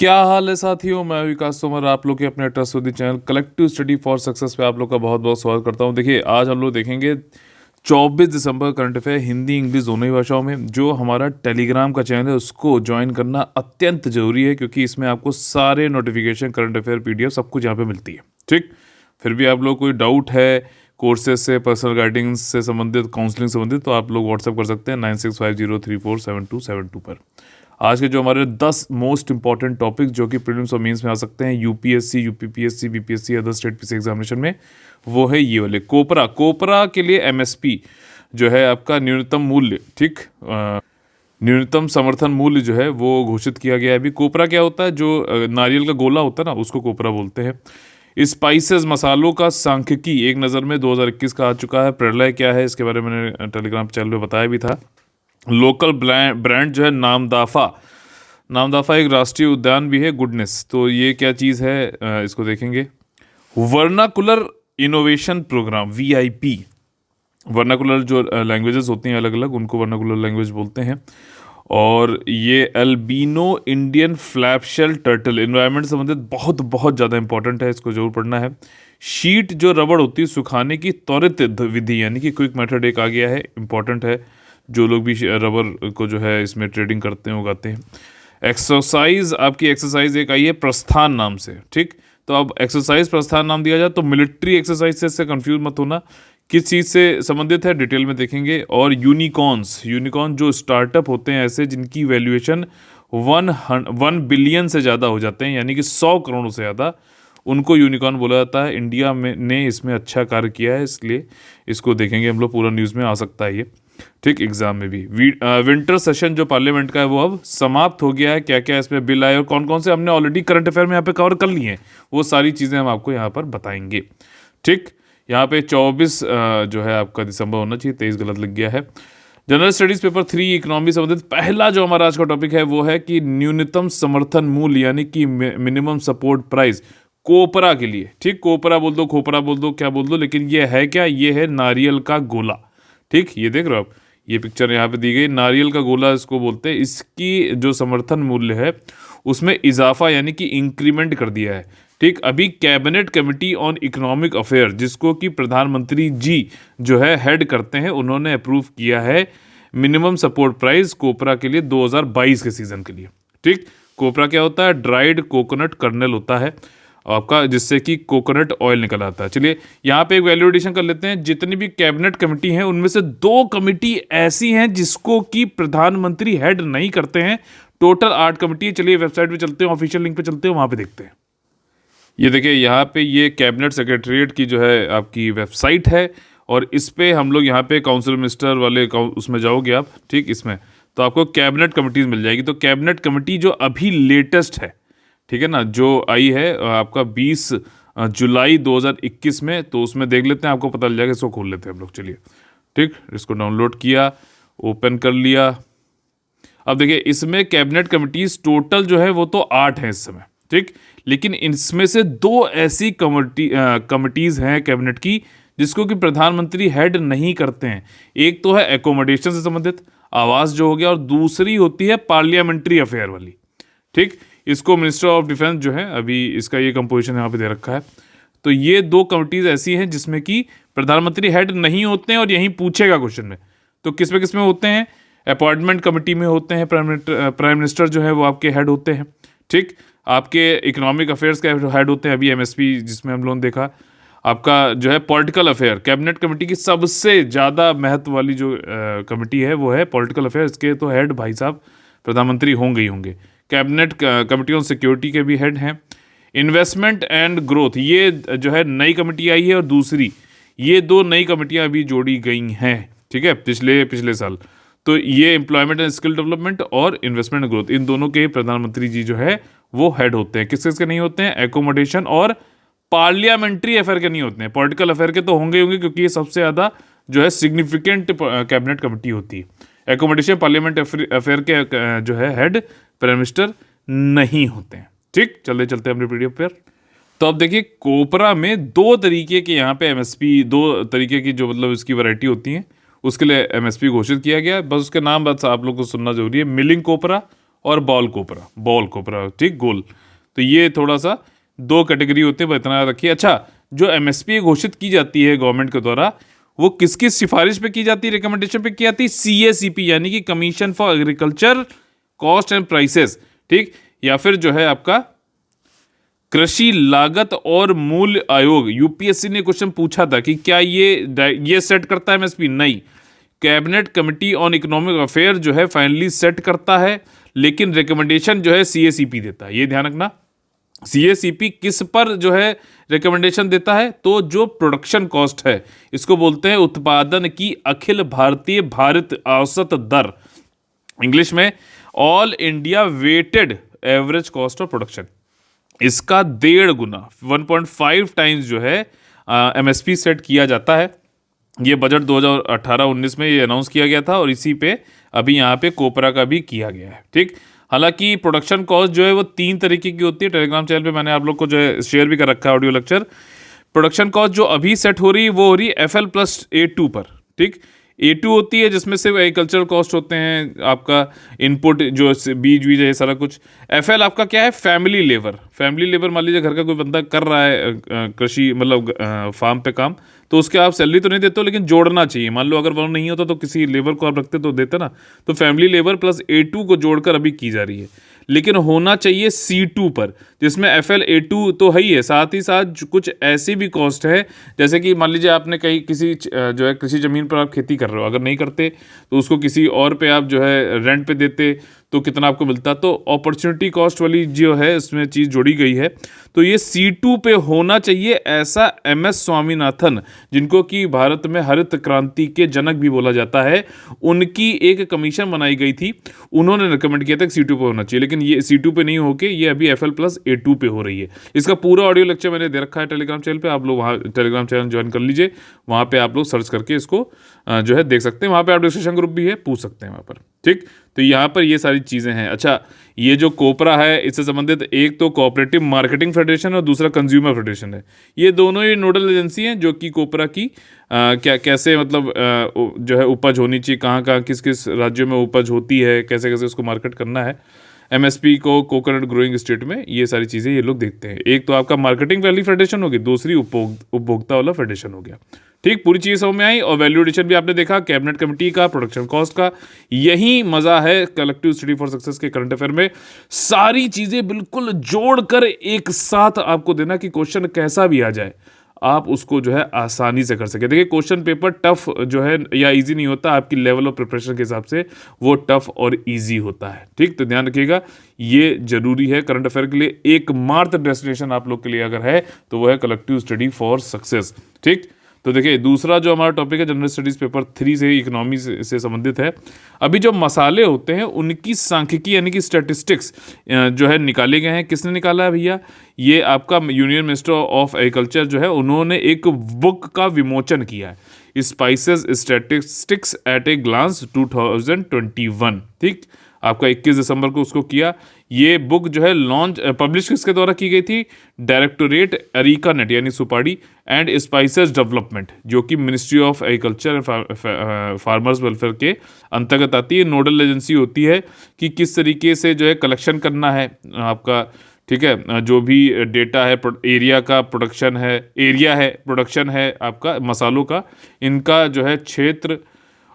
क्या हाल है साथियों। मैं विकास तोमर आप लोग के अपने trustworthy channel collective study for success पे आप लोग का बहुत बहुत स्वागत करता हूं। देखिए, आज हम लोग देखेंगे 24 दिसंबर करंट अफेयर हिंदी इंग्लिश दोनों ही भाषाओं में। जो हमारा टेलीग्राम का चैनल है उसको ज्वाइन करना अत्यंत जरूरी है, क्योंकि इसमें आपको सारे नोटिफिकेशन, करंट अफेयर, पीडीएफ सब कुछ यहाँ पे मिलती है। ठीक, फिर भी आप लोग कोई डाउट है कोर्सेज से, पर्सनल गाइडिंग्स से संबंधित, काउंसलिंग संबंधित, तो आप लोग व्हाट्सएप कर सकते हैं 9650347272 पर। आज के जो हमारे 10 मोस्ट इंपॉर्टेंट टॉपिक जो कि प्रीलिम्स और मेंस में आ सकते हैं UPSC, UPPSC, BPSC, other state PC examination में, वो है ये वाले। कोपरा के लिए एमएसपी जो है आपका न्यूनतम मूल्य, ठीक, न्यूनतम समर्थन मूल्य जो है वो घोषित किया गया है अभी। कोपरा क्या होता है? जो नारियल का गोला होता है ना, उसको कोपरा बोलते हैं। स्पाइसेस, मसालों का सांख्यिकी एक नज़र में 2021 का आ चुका है। प्रलय क्या है, इसके बारे में मैंने टेलीग्राम चैनल पे बताया भी था। लोकल ब्रांड जो है नामदाफा एक राष्ट्रीय उद्यान भी है। गुडनेस, तो ये क्या चीज़ है इसको देखेंगे। Vernacular innovation program VIP, vernacular जो लैंग्वेजेस होती हैं अलग अलग, उनको वर्नाकुलर लैंग्वेज बोलते हैं। और ये अल्बिनो इंडियन फ्लैपशेल टर्टल, इन्वायरमेंट से संबंधित बहुत बहुत ज़्यादा इंपॉर्टेंट है, इसको जरूर पढ़ना है। शीट जो रबड़ होती है सुखाने की त्वरित विधि, यानी कि क्विक मेथड एक आ गया है, इंपॉर्टेंट है। जो लोग भी रबर को जो है इसमें ट्रेडिंग करते हैं, उगाते हैं। एक्सरसाइज, आपकी एक्सरसाइज एक आई है प्रस्थान नाम से। ठीक, तो अब एक्सरसाइज प्रस्थान नाम दिया जाए तो मिलिट्री एक्सरसाइज से इससे कंफ्यूज मत होना। किस चीज़ से संबंधित है डिटेल में देखेंगे। और यूनिकॉर्न जो स्टार्टअप होते हैं ऐसे जिनकी वैल्यूएशन 1 बिलियन से ज़्यादा हो जाते हैं, यानी कि 100 करोड़ से ज़्यादा, उनको यूनिकॉर्न बोला जाता है। इंडिया में ने इसमें अच्छा कार्य किया है, इसलिए इसको देखेंगे हम लोग। पूरा न्यूज़ में आ सकता है ये, ठीक, एग्जाम में भी। विंटर सेशन जो पार्लियामेंट का है वो अब समाप्त हो गया है। क्या क्या इसमें बिल आए और कौन कौन से हमने ऑलरेडी करंट अफेयर में यहाँ पे कवर कर लिए हैं, वो सारी चीज़ें हम आपको यहाँ पर बताएंगे। ठीक, यहाँ पे 24 जो है आपका दिसंबर होना चाहिए, 23 गलत लग गया है। जनरल स्टडीज पेपर 3 इकोनॉमी संबंधित पहला जो हमारा आज का टॉपिक है वो है कि न्यूनतम समर्थन मूल्य, यानी कि मिनिमम सपोर्ट प्राइस कोपरा के लिए। ठीक, कोपरा बोल दो, खोपरा बोल दो, क्या बोल दो, लेकिन ये है क्या? ये है नारियल का गोला। ठीक, ये देख रहे हो आप, ये पिक्चर यहाँ पे दी गई, नारियल का गोला इसको बोलते हैं। इसकी जो समर्थन मूल्य है उसमें इजाफा, यानी कि इंक्रीमेंट कर दिया है। ठीक, अभी cabinet committee on economic affair, जिसको कि प्रधानमंत्री जी जो है हेड करते हैं, उन्होंने अप्रूव किया है मिनिमम सपोर्ट प्राइस कोपरा के लिए 2022 के सीजन के लिए। ठीक, कोपरा क्या होता है? ड्राइड कोकोनट कर्नल होता है आपका, जिससे कि कोकोनट ऑयल निकल आता है। चलिए यहाँ पे एक वैल्यू एडिशन कर लेते हैं। जितनी भी कैबिनेट कमेटी हैं उनमें से 2 कमेटी ऐसी हैं जिसको कि प्रधानमंत्री हेड नहीं करते हैं। टोटल 8 कमेटी है। चलिए वेबसाइट पे चलते हैं, ऑफिशियल लिंक पे चलते हैं, वहाँ पे देखते हैं। ये देखिए यहाँ पे ये कैबिनेट सेक्रेटरीट की जो है आपकी वेबसाइट है, और इस पे हम लोग यहाँ पे काउंसिल मिनिस्टर वाले उसमें जाओगे आप, ठीक, इसमें तो आपको कैबिनेट कमेटीज मिल जाएगी। तो कैबिनेट कमेटी जो अभी लेटेस्ट है, ठीक है ना, जो आई है आपका 20 जुलाई 2021 में, तो उसमें देख लेते हैं, आपको पता लग जाएगा। इसको खोल लेते हैं हम लोग। चलिए, ठीक, इसको डाउनलोड किया, ओपन कर लिया। अब देखिए इसमें कैबिनेट कमिटीज टोटल जो है वो तो 8 हैं इस समय। ठीक, लेकिन इसमें से 2 ऐसी कमिटीज हैं कैबिनेट की जिसको कि प्रधानमंत्री हेड नहीं करते हैं। एक तो है एकोमोडेशन से संबंधित, आवास जो हो गया, और दूसरी होती है पार्लियामेंट्री अफेयर वाली। ठीक, इसको मिनिस्टर ऑफ डिफेंस जो है, अभी इसका ये कंपोजिशन यहाँ पे दे रखा है। तो ये 2 कमिटीज ऐसी हैं जिसमें कि प्रधानमंत्री हेड नहीं होते हैं, और यहीं पूछेगा क्वेश्चन में। तो किस में होते हैं? अपॉइंटमेंट कमेटी में होते हैं। प्राइम मिनिस्टर जो है वो आपके हेड होते हैं। ठीक, आपके इकोनॉमिक अफेयर्स के हेड होते हैं, अभी एमएसपी जिसमें हम लोगों ने देखा। आपका जो है पॉलिटिकल अफेयर, कैबिनेट कमेटी की सबसे ज़्यादा महत्व वाली जो कमेटी है वो है पॉलिटिकल अफेयर। इसके तो हेड भाई साहब प्रधानमंत्री होंगे ही होंगे। कैबिनेट कमेटी ऑन सिक्योरिटी के भी हेड हैं। इन्वेस्टमेंट एंड ग्रोथ, ये जो है नई कमेटी आई है, और दूसरी ये 2 नई कमेटियां अभी जोड़ी गई हैं। ठीक है, पिछले साल। तो ये एम्प्लॉयमेंट एंड स्किल डेवलपमेंट और इन्वेस्टमेंट एंड ग्रोथ, इन दोनों के प्रधानमंत्री जी जो है वो हेड होते हैं। किस किसके नहीं होते हैं? एकोमोडेशन और पार्लियामेंट्री अफेयर के नहीं होते हैं। पॉलिटिकल अफेयर के तो होंगे होंगे, क्योंकि ये सबसे ज़्यादा जो है सिग्निफिकेंट कैबिनेट कमेटी होती है। एकोमोडेशन, पार्लियामेंट अफेयर के जो है हेड प्राइम मिनिस्टर नहीं होते हैं। ठीक, चलते चलते अपने पीडीएफ पर। तो अब देखिए कोपरा में 2 तरीके के यहाँ पे एमएसपी, 2 तरीके की जो मतलब इसकी वैरायटी होती हैं, उसके लिए एमएसपी घोषित किया गया। बस उसके नाम बस आप लोग को सुनना जरूरी है, मिलिंग कोपरा और बॉल कोपरा, ठीक, गोल। तो ये थोड़ा सा दो कैटेगरी होते हैं, इतना याद रखिए। अच्छा, जो एमएसपी घोषित की जाती है गवर्नमेंट के द्वारा, वो किसकी सिफारिश पे की जाती है, रिकमेंडेशन पे की जाती है? सीएसीपी यानी कि commission for agriculture cost and prices, ठीक, या फिर जो है आपका कृषि लागत और मूल्य आयोग। यूपीएससी ने क्वेश्चन पूछा था कि क्या ये सेट करता है एमएसपी? नहीं, cabinet committee on economic affair जो है फाइनली सेट करता है, लेकिन रिकमेंडेशन जो है सीएसीपी देता है। ये ध्यान रखना, सीएसीपी किस पर जो है रिकमेंडेशन देता है? तो जो प्रोडक्शन कॉस्ट है, इसको बोलते हैं उत्पादन की अखिल भारतीय भारित औसत दर, इंग्लिश में all India weighted average cost of production. इसका 1.5 गुना 1.5 टाइम्स जो है एमएसपी सेट किया जाता है। ये बजट 2018-19 में ये अनाउंस किया गया था और इसी पे अभी यहाँ पे कोपरा का भी किया गया है, ठीक। हालांकि प्रोडक्शन कॉस्ट जो है वो 3 तरीके की होती है। टेलीग्राम चैनल पे मैंने आप लोग को जो है शेयर भी कर रखा है ऑडियो लेक्चर। प्रोडक्शन कॉस्ट जो अभी सेट हो रही है वो हो रही है FL+A2 पर, ठीक। A2 होती है जिसमें सिर्फ एग्रीकल्चरल कॉस्ट होते हैं, आपका इनपुट जो बीज बीज है ये सारा कुछ। FL आपका क्या है? Family labour. मान लीजिए घर का कोई बंदा कर रहा है कृषि मतलब फार्म पे काम, तो उसके आप सैलरी तो नहीं देते हो, लेकिन जोड़ना चाहिए। मान लो अगर वो नहीं होता तो किसी लेबर को आप रखते तो देते ना। तो फैमिली लेबर प्लस A2 को जोड़कर अभी की जा रही है, लेकिन होना चाहिए C2 पर, जिसमें FL-A2 तो है ही है, साथ ही साथ कुछ ऐसी भी कॉस्ट है, जैसे कि मान लीजिए आपने कहीं किसी जो है कृषि ज़मीन पर आप खेती कर रहे हो, अगर नहीं करते तो उसको किसी और पे आप जो है रेंट पे देते तो कितना आपको मिलता। तो अपॉर्चुनिटी कॉस्ट वाली जो है इसमें चीज़ जोड़ी गई है। तो ये C2 पे होना चाहिए, ऐसा MS स्वामीनाथन, जिनको कि भारत में हरित क्रांति के जनक भी बोला जाता है, उनकी एक कमीशन बनाई गई थी, उन्होंने रिकमेंड किया था कि C2 पे होना चाहिए। लेकिन ये C2 पे नहीं होके ये अभी FL+A2 पे हो रही है। इसका पूरा ऑडियो लेक्चर मैंने दे रखा है टेलीग्राम चैनल पे, आप लोग वहाँ टेलीग्राम चैनल ज्वाइन कर लीजिए, वहाँ पे आप लोग सर्च करके इसको जो है देख सकते हैं। वहाँ पे आप डिस्कशन ग्रुप भी है, पूछ सकते हैं वहाँ पर, ठीक। तो यहाँ पर ये सारी चीज़ें हैं। अच्छा, ये जो कोपरा है इससे संबंधित एक तो कोऑपरेटिव मार्केटिंग फेडरेशन और दूसरा कंज्यूमर फेडरेशन है। ये दोनों ही नोडल एजेंसी हैं जो कि कोपरा की क्या कैसे मतलब जो है उपज होनी चाहिए, कहाँ कहाँ किस किस राज्यों में उपज होती है, कैसे कैसे उसको मार्केट करना है एमएसपी को कोकोनट ग्रोइंग स्टेट में, ये सारी चीज़ें ये लोग देखते हैं। एक तो आपका मार्केटिंग वाली फेडरेशन होगी, दूसरी उपभोक्ता वाला फेडरेशन हो गया, ठीक। पूरी चीज़ समझ में आई। और वैल्यू एडिशन भी आपने देखा, कैबिनेट कमेटी का, प्रोडक्शन कॉस्ट का। यही मज़ा है कलेक्टिव स्टडी फॉर सक्सेस के करंट अफेयर में, सारी चीज़ें बिल्कुल जोड़कर एक साथ आपको देना कि क्वेश्चन कैसा भी आ जाए आप उसको जो है आसानी से कर सके। देखिए, क्वेश्चन पेपर टफ जो है या इजी नहीं होता, आपकी लेवल ऑफ प्रिपरेशन के हिसाब से वो टफ और इजी होता है, ठीक। तो ध्यान रखिएगा, ये जरूरी है करंट अफेयर के लिए। एकमात्र डेस्टिनेशन आप लोग के लिए अगर है तो वो है कलेक्टिव स्टडी फॉर सक्सेस, ठीक। तो देखिए, दूसरा जो हमारा टॉपिक है जनरल स्टडीज पेपर 3 से इकोनॉमी से संबंधित है। अभी जो मसाले होते हैं उनकी सांख्यिकी यानी कि स्टैटिस्टिक्स जो है निकाले गए हैं। किसने निकाला है भैया? ये आपका यूनियन मिनिस्टर ऑफ एग्रीकल्चर जो है, उन्होंने एक बुक का विमोचन किया है, spices statistics at a glance 2021, ठीक। आपका 21 दिसंबर को उसको किया। ये बुक जो है पब्लिश किसके द्वारा की गई थी? डायरेक्टोरेट अरीका नट यानी सुपारी एंड स्पाइसेस डेवलपमेंट, जो कि ministry of agriculture and farmers welfare के अंतर्गत आती है। नोडल एजेंसी होती है कि किस तरीके से जो है कलेक्शन करना है आपका, ठीक है। जो भी डेटा है, एरिया का प्रोडक्शन है, प्रोडक्शन है आपका मसालों का, इनका जो है क्षेत्र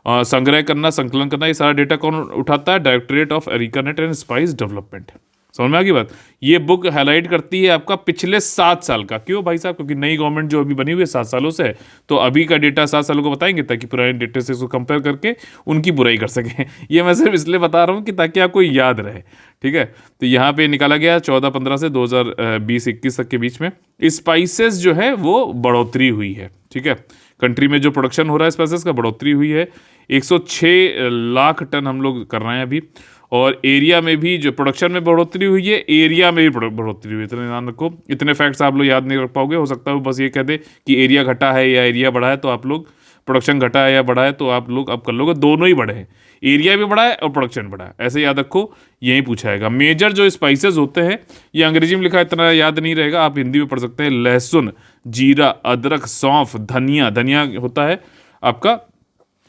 संग्रह करना, संकलन करना, ये सारा डेटा कौन उठाता है? Directorate of agriculture and spice development. समझ में आ गई बात? ये बुक हाईलाइट करती है आपका पिछले 7 साल का। क्यों भाई साहब? क्योंकि नई गवर्नमेंट जो अभी बनी हुई है 7 सालों से है, तो अभी का डेटा 7 सालों को बताएंगे ताकि पुराने डेटा से इसको कंपेयर करके उनकी बुराई कर सकें। ये मैं सिर्फ इसलिए बता रहा हूँ कि ताकि आपको याद रहे, ठीक है। तो यहाँ पे निकाला गया 14-15 से 2020-21 तक के बीच में स्पाइसेस जो है वो बढ़ोतरी हुई है, ठीक है। कंट्री में जो प्रोडक्शन हो रहा है स्पाइसेस का, बढ़ोतरी हुई है। 106 लाख टन हम लोग कर रहे हैं अभी। और एरिया में भी जो प्रोडक्शन में बढ़ोतरी हुई है, एरिया में भी बढ़ोतरी हुई है। इतने ध्यान रखो, इतने फैक्ट्स आप लोग याद नहीं रख पाओगे। हो सकता है बस ये कह दे कि एरिया घटा है या एरिया बढ़ा है, तो आप लोग प्रोडक्शन घटा है या बढ़ा है तो आप लोग अब कर लोगे, दोनों ही बढ़े हैं, एरिया भी बढ़ा है और प्रोडक्शन बढ़ा है। ऐसे याद रखो, यही पूछाएगा। मेजर जो स्पाइसेस होते हैं, ये अंग्रेजी में लिखा है, इतना याद नहीं रहेगा, आप हिंदी में पढ़ सकते हैं। लहसुन, जीरा, अदरक, सौंफ, धनिया होता है आपका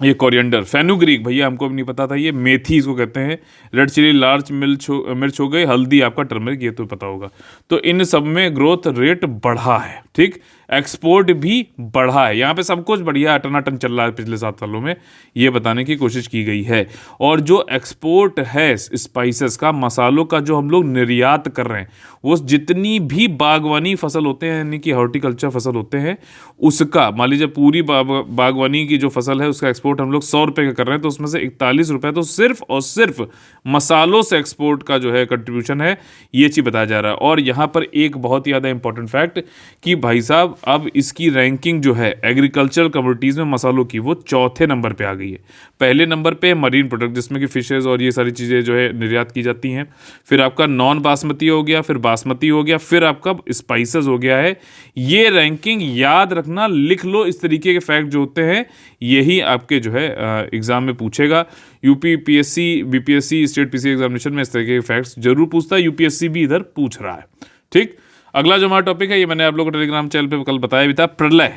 ये कोरिएंडर, फेनुग्रीक भैया हमको भी नहीं पता था, ये मेथी इसको कहते हैं। रेड चिली, लार्ज मिर्च हो गई, हल्दी आपका टर्मरिक, ये तो पता होगा। तो इन सब में ग्रोथ रेट बढ़ा है, ठीक। एक्सपोर्ट भी बढ़ा है, यहाँ पे सब कुछ बढ़िया टनाटन चल रहा है पिछले 7 सालों में, ये बताने की कोशिश की गई है। और जो एक्सपोर्ट है स्पाइसेस का, मसालों का, जो हम लोग निर्यात कर रहे हैं, वो जितनी भी बागवानी फसल होते हैं, यानी कि हॉर्टिकल्चर फसल होते हैं, उसका मान लीजिए पूरी बागवानी की जो फसल है उसका एक्सपोर्ट हम लोग 100 रुपये का कर रहे हैं, तो उसमें से 41 रुपये तो सिर्फ और सिर्फ मसालों से एक्सपोर्ट का जो है कंट्रीब्यूशन है, ये चीज़ बताया जा रहा है। और यहाँ पर एक बहुत ही ज़्यादा इंपॉर्टेंट फैक्ट कि भाई साहब अब इसकी रैंकिंग जो है एग्रीकल्चरल कमोडिटीज़ में मसालों की, वो चौथे नंबर पे आ गई है। पहले नंबर पे मरीन प्रोडक्ट, जिसमें कि फिशेज और ये सारी चीज़ें जो है निर्यात की जाती हैं। फिर आपका नॉन बासमती हो गया, फिर बासमती हो गया, फिर आपका स्पाइसेस हो गया है। ये रैंकिंग याद रखना, लिख लो, इस तरीके के फैक्ट जो होते हैं यही आपके जो है एग्जाम में पूछेगा। UP PSC, BPSC, state PC examination में इस तरीके के फैक्ट्स जरूर पूछता है, यूपीएससी भी इधर पूछ रहा है, ठीक। अगला जो हमारा टॉपिक है, ये मैंने आप लोगों को टेलीग्राम चैनल पे कल बताया भी था, प्रलय।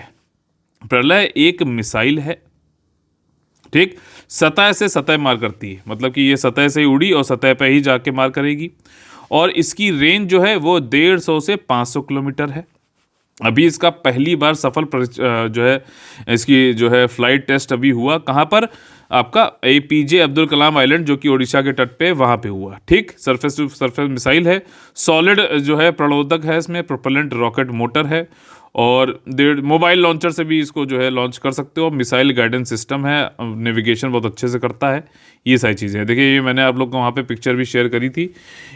प्रलय एक मिसाइल है, ठीक। सतह से सतह मार करती है, मतलब कि ये सतह से ही उड़ी और सतह पे ही जाके मार करेगी। और इसकी रेंज जो है वो 150 से 500 किलोमीटर है। अभी इसका पहली बार सफल जो है इसकी जो है फ्लाइट टेस्ट अभी हुआ, कहाँ पर, आपका एपीजे अब्दुल कलाम आइलैंड, जो कि ओडिशा के तट पे वहाँ पे हुआ, ठीक। सरफेस टू सरफेस मिसाइल है, सॉलिड जो है प्रणोदक है, इसमें प्रोपेलेंट रॉकेट मोटर है, और मोबाइल लॉन्चर से भी इसको जो है लॉन्च कर सकते हो। मिसाइल गाइडेंस सिस्टम है, नेविगेशन बहुत अच्छे से करता है, ये सारी चीज़ें हैं। देखिए ये मैंने आप लोग को वहाँ पे पिक्चर भी शेयर करी थी।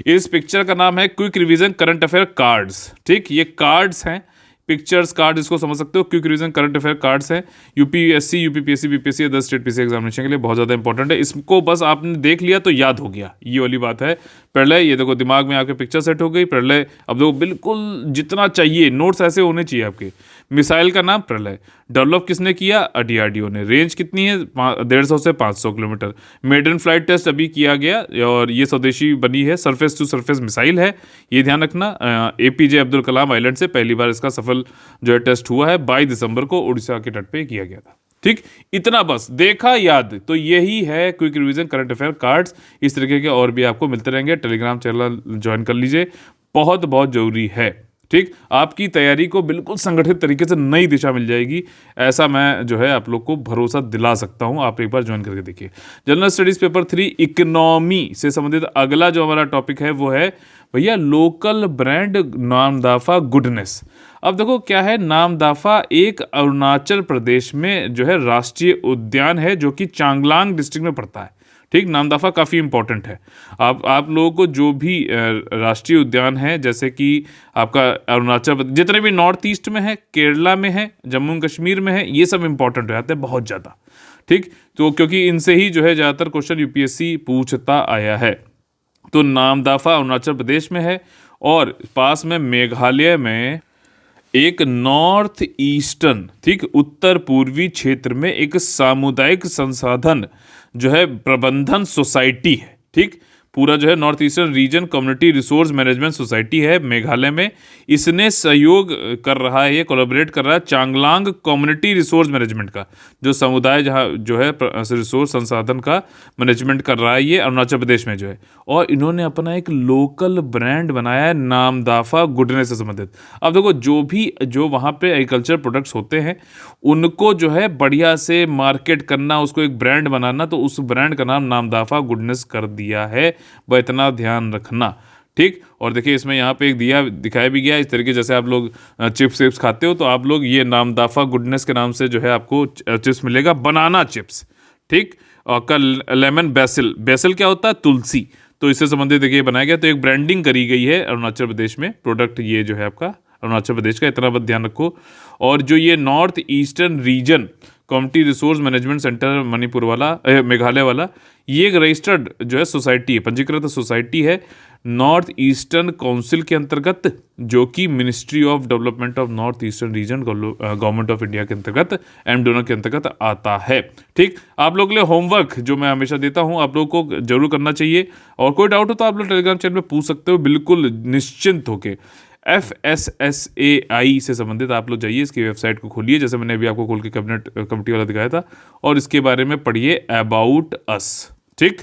इस पिक्चर का नाम है quick revision current affair cards, ठीक। ये कार्ड्स हैं, पिक्चर्स कार्ड इसको समझ सकते हो, quick revision current affair cards हैं। UPSC, UPPSC, BPSC, other state PC examination के लिए बहुत ज़्यादा इंपॉर्टेंट है। इसको बस आपने देख लिया तो याद हो गया, ये वाली बात है। प्रलय, ये देखो दिमाग में आपके पिक्चर सेट हो गई, प्रलय। अब देखो बिल्कुल जितना चाहिए, नोट्स ऐसे होने चाहिए आपके। मिसाइल का नाम प्रलय, डेवलप किसने किया, डीआरडीओ ने। रेंज कितनी है, 150 से 500 किलोमीटर। मेडन फ्लाइट टेस्ट अभी किया गया और ये स्वदेशी बनी है, सरफेस टू सरफेस मिसाइल है, ये ध्यान रखना। एपीजे अब्दुल कलाम आइलैंड से पहली बार इसका सफल जो है टेस्ट हुआ है, 22 दिसंबर को उड़ीसा के तट पे किया गया था, ठीक। इतना बस देखा याद, तो यही है quick revision current affair cards. इस तरीके के और भी आपको मिलते रहेंगे, टेलीग्राम चैनल ज्वाइन कर लीजिए, बहुत बहुत जरूरी है, ठीक। आपकी तैयारी को बिल्कुल संगठित तरीके से नई दिशा मिल जाएगी, ऐसा मैं जो है आप लोग को भरोसा दिला सकता हूं। आप एक बार ज्वाइन करके देखिए। जनरल स्टडीज पेपर 3 इकोनॉमी से संबंधित अगला जो हमारा टॉपिक है वो है भैया लोकल ब्रांड नामदाफा गुडनेस। अब देखो क्या है, नामदाफा एक अरुणाचल प्रदेश में जो है राष्ट्रीय उद्यान है, जो कि चांगलांग डिस्ट्रिक्ट में पड़ता है, ठीक। नामदाफा काफ़ी इंपॉर्टेंट है। आप लोगों को जो भी राष्ट्रीय उद्यान है, जैसे कि आपका अरुणाचल, जितने भी नॉर्थ ईस्ट में है, केरला में है, जम्मू कश्मीर में है, ये सब इंपॉर्टेंट हो जाते हैं बहुत ज़्यादा, ठीक। तो क्योंकि इनसे ही जो है ज़्यादातर क्वेश्चन यूपीएससी पूछता आया है। तो नामदाफा अरुणाचल प्रदेश में है, और पास में मेघालय में एक नॉर्थ ईस्टर्न, ठीक, उत्तर पूर्वी क्षेत्र में एक सामुदायिक संसाधन जो है प्रबंधन सोसाइटी है, ठीक। पूरा जो है north eastern region community resource management society है मेघालय में। इसने सहयोग कर रहा है, ये कोलैबोरेट कर रहा है चांगलांग कम्युनिटी रिसोर्स मैनेजमेंट का, जो समुदाय जहाँ जो है रिसोर्स संसाधन का मैनेजमेंट कर रहा है, ये अरुणाचल प्रदेश में जो है। और इन्होंने अपना एक लोकल ब्रांड बनाया है नामदाफा गुडनेस से संबंधित। अब देखो जो वहाँ पे एग्रीकल्चर प्रोडक्ट्स होते हैं उनको जो है बढ़िया से मार्केट करना, उसको एक ब्रांड बनाना, तो उस ब्रांड का नाम नामदाफा गुडनेस कर दिया है, वह इतना ध्यान रखना, ठीक। और देखिए इसमें यहाँ पे एक दिया दिखाया भी गया, इस तरीके जैसे आप लोग चिप्स विप्स खाते हो, तो आप लोग ये नामदाफा गुडनेस के नाम से जो है आपको चिप्स मिलेगा, बनाना चिप्स, ठीक। और कल लेमन बेसिल, बेसिल क्या होता है, तुलसी, तो इससे संबंधित देखिए बनाया गया। तो एक ब्रांडिंग करी गई है अरुणाचल प्रदेश में, प्रोडक्ट ये जो है आपका अरुणाचल प्रदेश का, इतना बस ध्यान रखो। और जो ये north eastern region community resource management centre Manipur वाला, मेघालय वाला, ये एक रजिस्टर्ड जो है सोसाइटी है, पंजीकृत सोसाइटी है नॉर्थ ईस्टर्न काउंसिल के अंतर्गत, जो कि ministry of development of north eastern region government of India के अंतर्गत, एमडोनर के अंतर्गत आता है, ठीक। आप लोग के लिए होमवर्क जो मैं हमेशा देता हूं, आप लोगों को जरूर करना चाहिए, और कोई डाउट हो तो आप लोग टेलीग्राम चैनल पे पूछ सकते हो बिल्कुल निश्चिंत होके। FSSAI से संबंधित आप लोग जाइए, इसकी वेबसाइट को खोलिए, जैसे मैंने अभी आपको खोल के कैबिनेट कमेटी वाला दिखाया था, और इसके बारे में पढ़िए अबाउट अस। ठीक,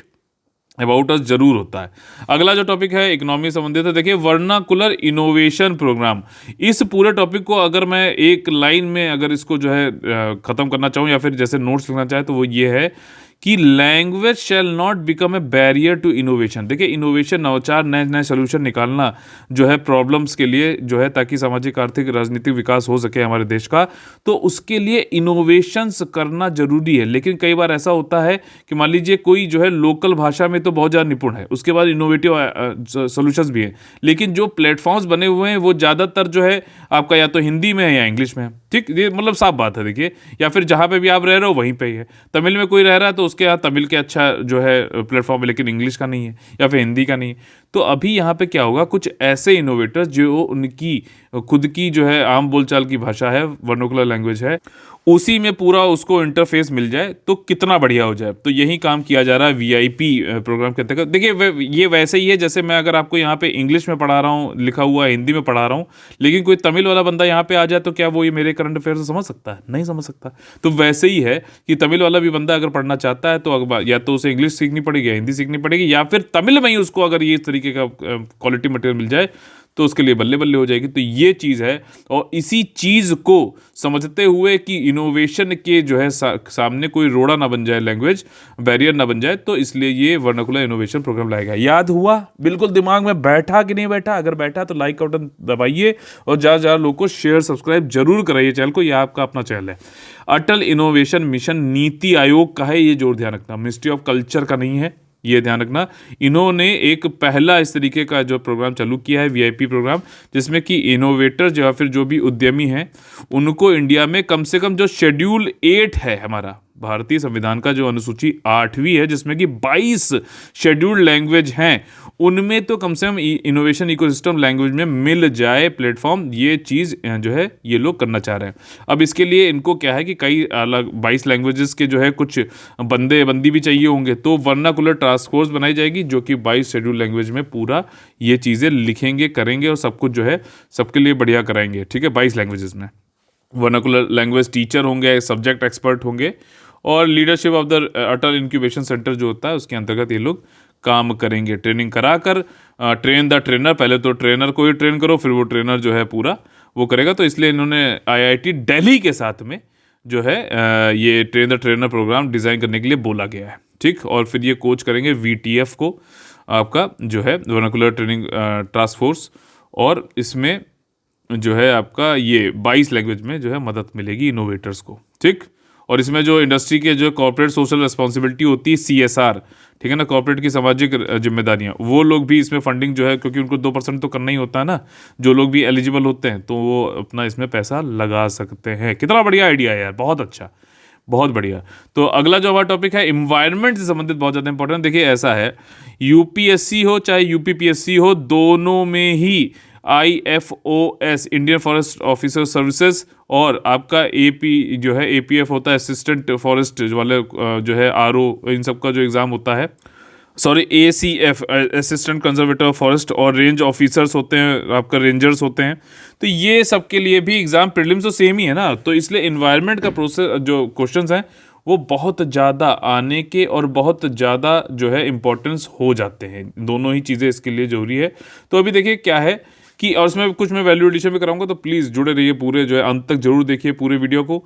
अबाउट अस जरूर होता है। अगला जो टॉपिक है इकोनॉमी संबंधित है, देखिए वर्नाकुलर इनोवेशन प्रोग्राम। इस पूरे टॉपिक को अगर मैं एक लाइन में अगर इसको जो है खत्म करना चाहूँ या फिर जैसे नोट्स लिखना चाहे तो वो ये है कि language shall not become a barrier to innovation. देखिए इनोवेशन, नवाचार, नए नए सोल्यूशन निकालना जो है प्रॉब्लम्स के लिए जो है, ताकि सामाजिक आर्थिक राजनीतिक विकास हो सके हमारे देश का, तो उसके लिए इनोवेशंस करना जरूरी है। लेकिन कई बार ऐसा होता है कि मान लीजिए कोई जो है लोकल भाषा में तो बहुत ज़्यादा निपुण है, उसके बाद इनोवेटिव सोल्यूशंस भी हैं, लेकिन जो प्लेटफॉर्म्स बने हुए हैं वो ज़्यादातर जो है आपका या तो हिंदी में है या इंग्लिश में है। ठीक, ये मतलब साफ बात है। देखिए, या फिर जहाँ पे भी आप रह रहे हो वहीं पे ही है। तमिल में कोई रह रहा है तो उसके यहाँ तमिल के अच्छा जो है प्लेटफॉर्म है, लेकिन इंग्लिश का नहीं है या फिर हिंदी का नहीं है। तो अभी यहाँ पे क्या होगा, कुछ ऐसे इनोवेटर्स जो उनकी खुद की जो है आम बोलचाल की भाषा है, वर्नाकुलर लैंग्वेज है, उसी में पूरा उसको इंटरफेस मिल जाए तो कितना बढ़िया हो जाए। तो यही काम किया जा रहा है VIP प्रोग्राम के तहत। देखिए ये वैसे ही है जैसे मैं अगर आपको यहाँ पे इंग्लिश में पढ़ा रहा हूँ, लिखा हुआ हिंदी में पढ़ा रहा हूँ, लेकिन कोई तमिल वाला बंदा यहाँ पे आ जाए तो क्या वो ये मेरे करंट अफेयर से समझ सकता है? नहीं समझ सकता। तो वैसे ही है कि तमिल वाला भी बंदा अगर पढ़ना चाहता है तो या तो उसे इंग्लिश सीखनी पड़ेगी या हिंदी सीखनी पड़ेगी, या फिर तमिल में ही उसको अगर ये इस तरीके का क्वालिटी मटेरियल मिल जाए तो उसके लिए बल्ले बल्ले हो जाएगी। तो ये चीज़ है, और इसी चीज़ को समझते हुए कि इनोवेशन के जो है सामने कोई रोड़ा ना बन जाए, लैंग्वेज बैरियर ना बन जाए, तो इसलिए ये वर्नाकुलर इनोवेशन प्रोग्राम लाया गया। याद हुआ? बिल्कुल दिमाग में बैठा कि नहीं बैठा? अगर बैठा तो लाइक का बटन दबाइए और ज़्यादा लोगों को शेयर सब्सक्राइब जरूर कराइए चैनल को। ये आपका अपना चैनल है। अटल इनोवेशन मिशन नीति आयोग का है, ये जोर ध्यान रखना, मिनिस्ट्री ऑफ कल्चर का नहीं है, ये ध्यान रखना। इन्होंने एक पहला इस तरीके का जो प्रोग्राम चालू किया है, VIP प्रोग्राम, जिसमें कि इनोवेटर या फिर जो भी उद्यमी हैं उनको इंडिया में कम से कम जो शेड्यूल 8 है हमारा भारतीय संविधान का, जो अनुसूची 8वीं है, जिसमें कि 22 शेड्यूल्ड लैंग्वेज हैं, उनमें तो कम से कम इनोवेशन इकोसिस्टम लैंग्वेज में मिल जाए प्लेटफॉर्म। ये चीज़ जो है ये लोग करना चाह रहे हैं। अब इसके लिए इनको क्या है कि कई अलग 22 लैंग्वेजेस के जो है कुछ बंदी भी चाहिए होंगे, तो वर्नाकुलर टास्क फोर्स बनाई जाएगी जो कि 22 शेड्यूल लैंग्वेज में पूरा ये चीज़ें लिखेंगे, करेंगे और सब कुछ जो है सबके लिए बढ़िया कराएंगे। ठीक है, 22 लैंग्वेजेस में वर्नाकुलर लैंग्वेज टीचर होंगे, सब्जेक्ट एक्सपर्ट होंगे, और leadership of the Atal incubation centre जो होता है उसके अंतर्गत ये लोग काम करेंगे। ट्रेनिंग कराकर, ट्रेन द ट्रेनर, पहले तो ट्रेनर को ही ट्रेन करो, फिर वो ट्रेनर जो है पूरा वो करेगा। तो इसलिए इन्होंने IIT दिल्ली के साथ में जो है ये train the trainer program design करने के लिए बोला गया है। ठीक, और फिर ये कोच करेंगे VTF को, आपका जो है वर्नाकुलर ट्रेनिंग टास्क फोर्स, और इसमें जो है आपका ये 22 लैंग्वेज में जो है मदद मिलेगी इनोवेटर्स को। ठीक, और इसमें जो इंडस्ट्री के जो कॉर्पोरेट सोशल रिस्पॉन्सिबिलिटी होती है, CSR, ठीक है ना, कॉर्पोरेट की सामाजिक जिम्मेदारियां, वो लोग भी इसमें फंडिंग जो है, क्योंकि उनको 2% तो करना ही होता है ना, जो लोग भी एलिजिबल होते हैं तो वो अपना इसमें पैसा लगा सकते हैं। कितना बढ़िया आइडिया है यार, बहुत अच्छा, बहुत बढ़िया। तो अगला जो हमारा टॉपिक है इन्वायरमेंट से संबंधित, बहुत ज़्यादा इंपॉर्टेंट। देखिए ऐसा है, UPSC हो चाहे UPPSC हो, दोनों में ही IFOS, Indian forest officer services, और आपका AP जो है APF होता है, असिस्टेंट फॉरेस्ट वाले जो है RO, इन सब का जो एग्ज़ाम होता है, sorry ACF, assistant conservator forest, और रेंज ऑफिसर्स होते हैं, आपका रेंजर्स होते हैं। तो ये सब के लिए भी एग्ज़ाम प्रीलिम्स तो सेम ही है ना, तो इसलिए इन्वायरमेंट का प्रोसेस जो क्वेश्चंस हैं वो बहुत ज़्यादा आने के और बहुत ज़्यादा जो है इम्पोर्टेंस हो जाते हैं। दोनों ही चीज़ें इसके लिए ज़रूरी है। तो अभी देखिए क्या है कि, और उसमें कुछ मैं वैल्यू एडिशन भी कराऊंगा, तो प्लीज़ जुड़े रहिए, पूरे जो है अंत तक जरूर देखिए पूरे वीडियो को।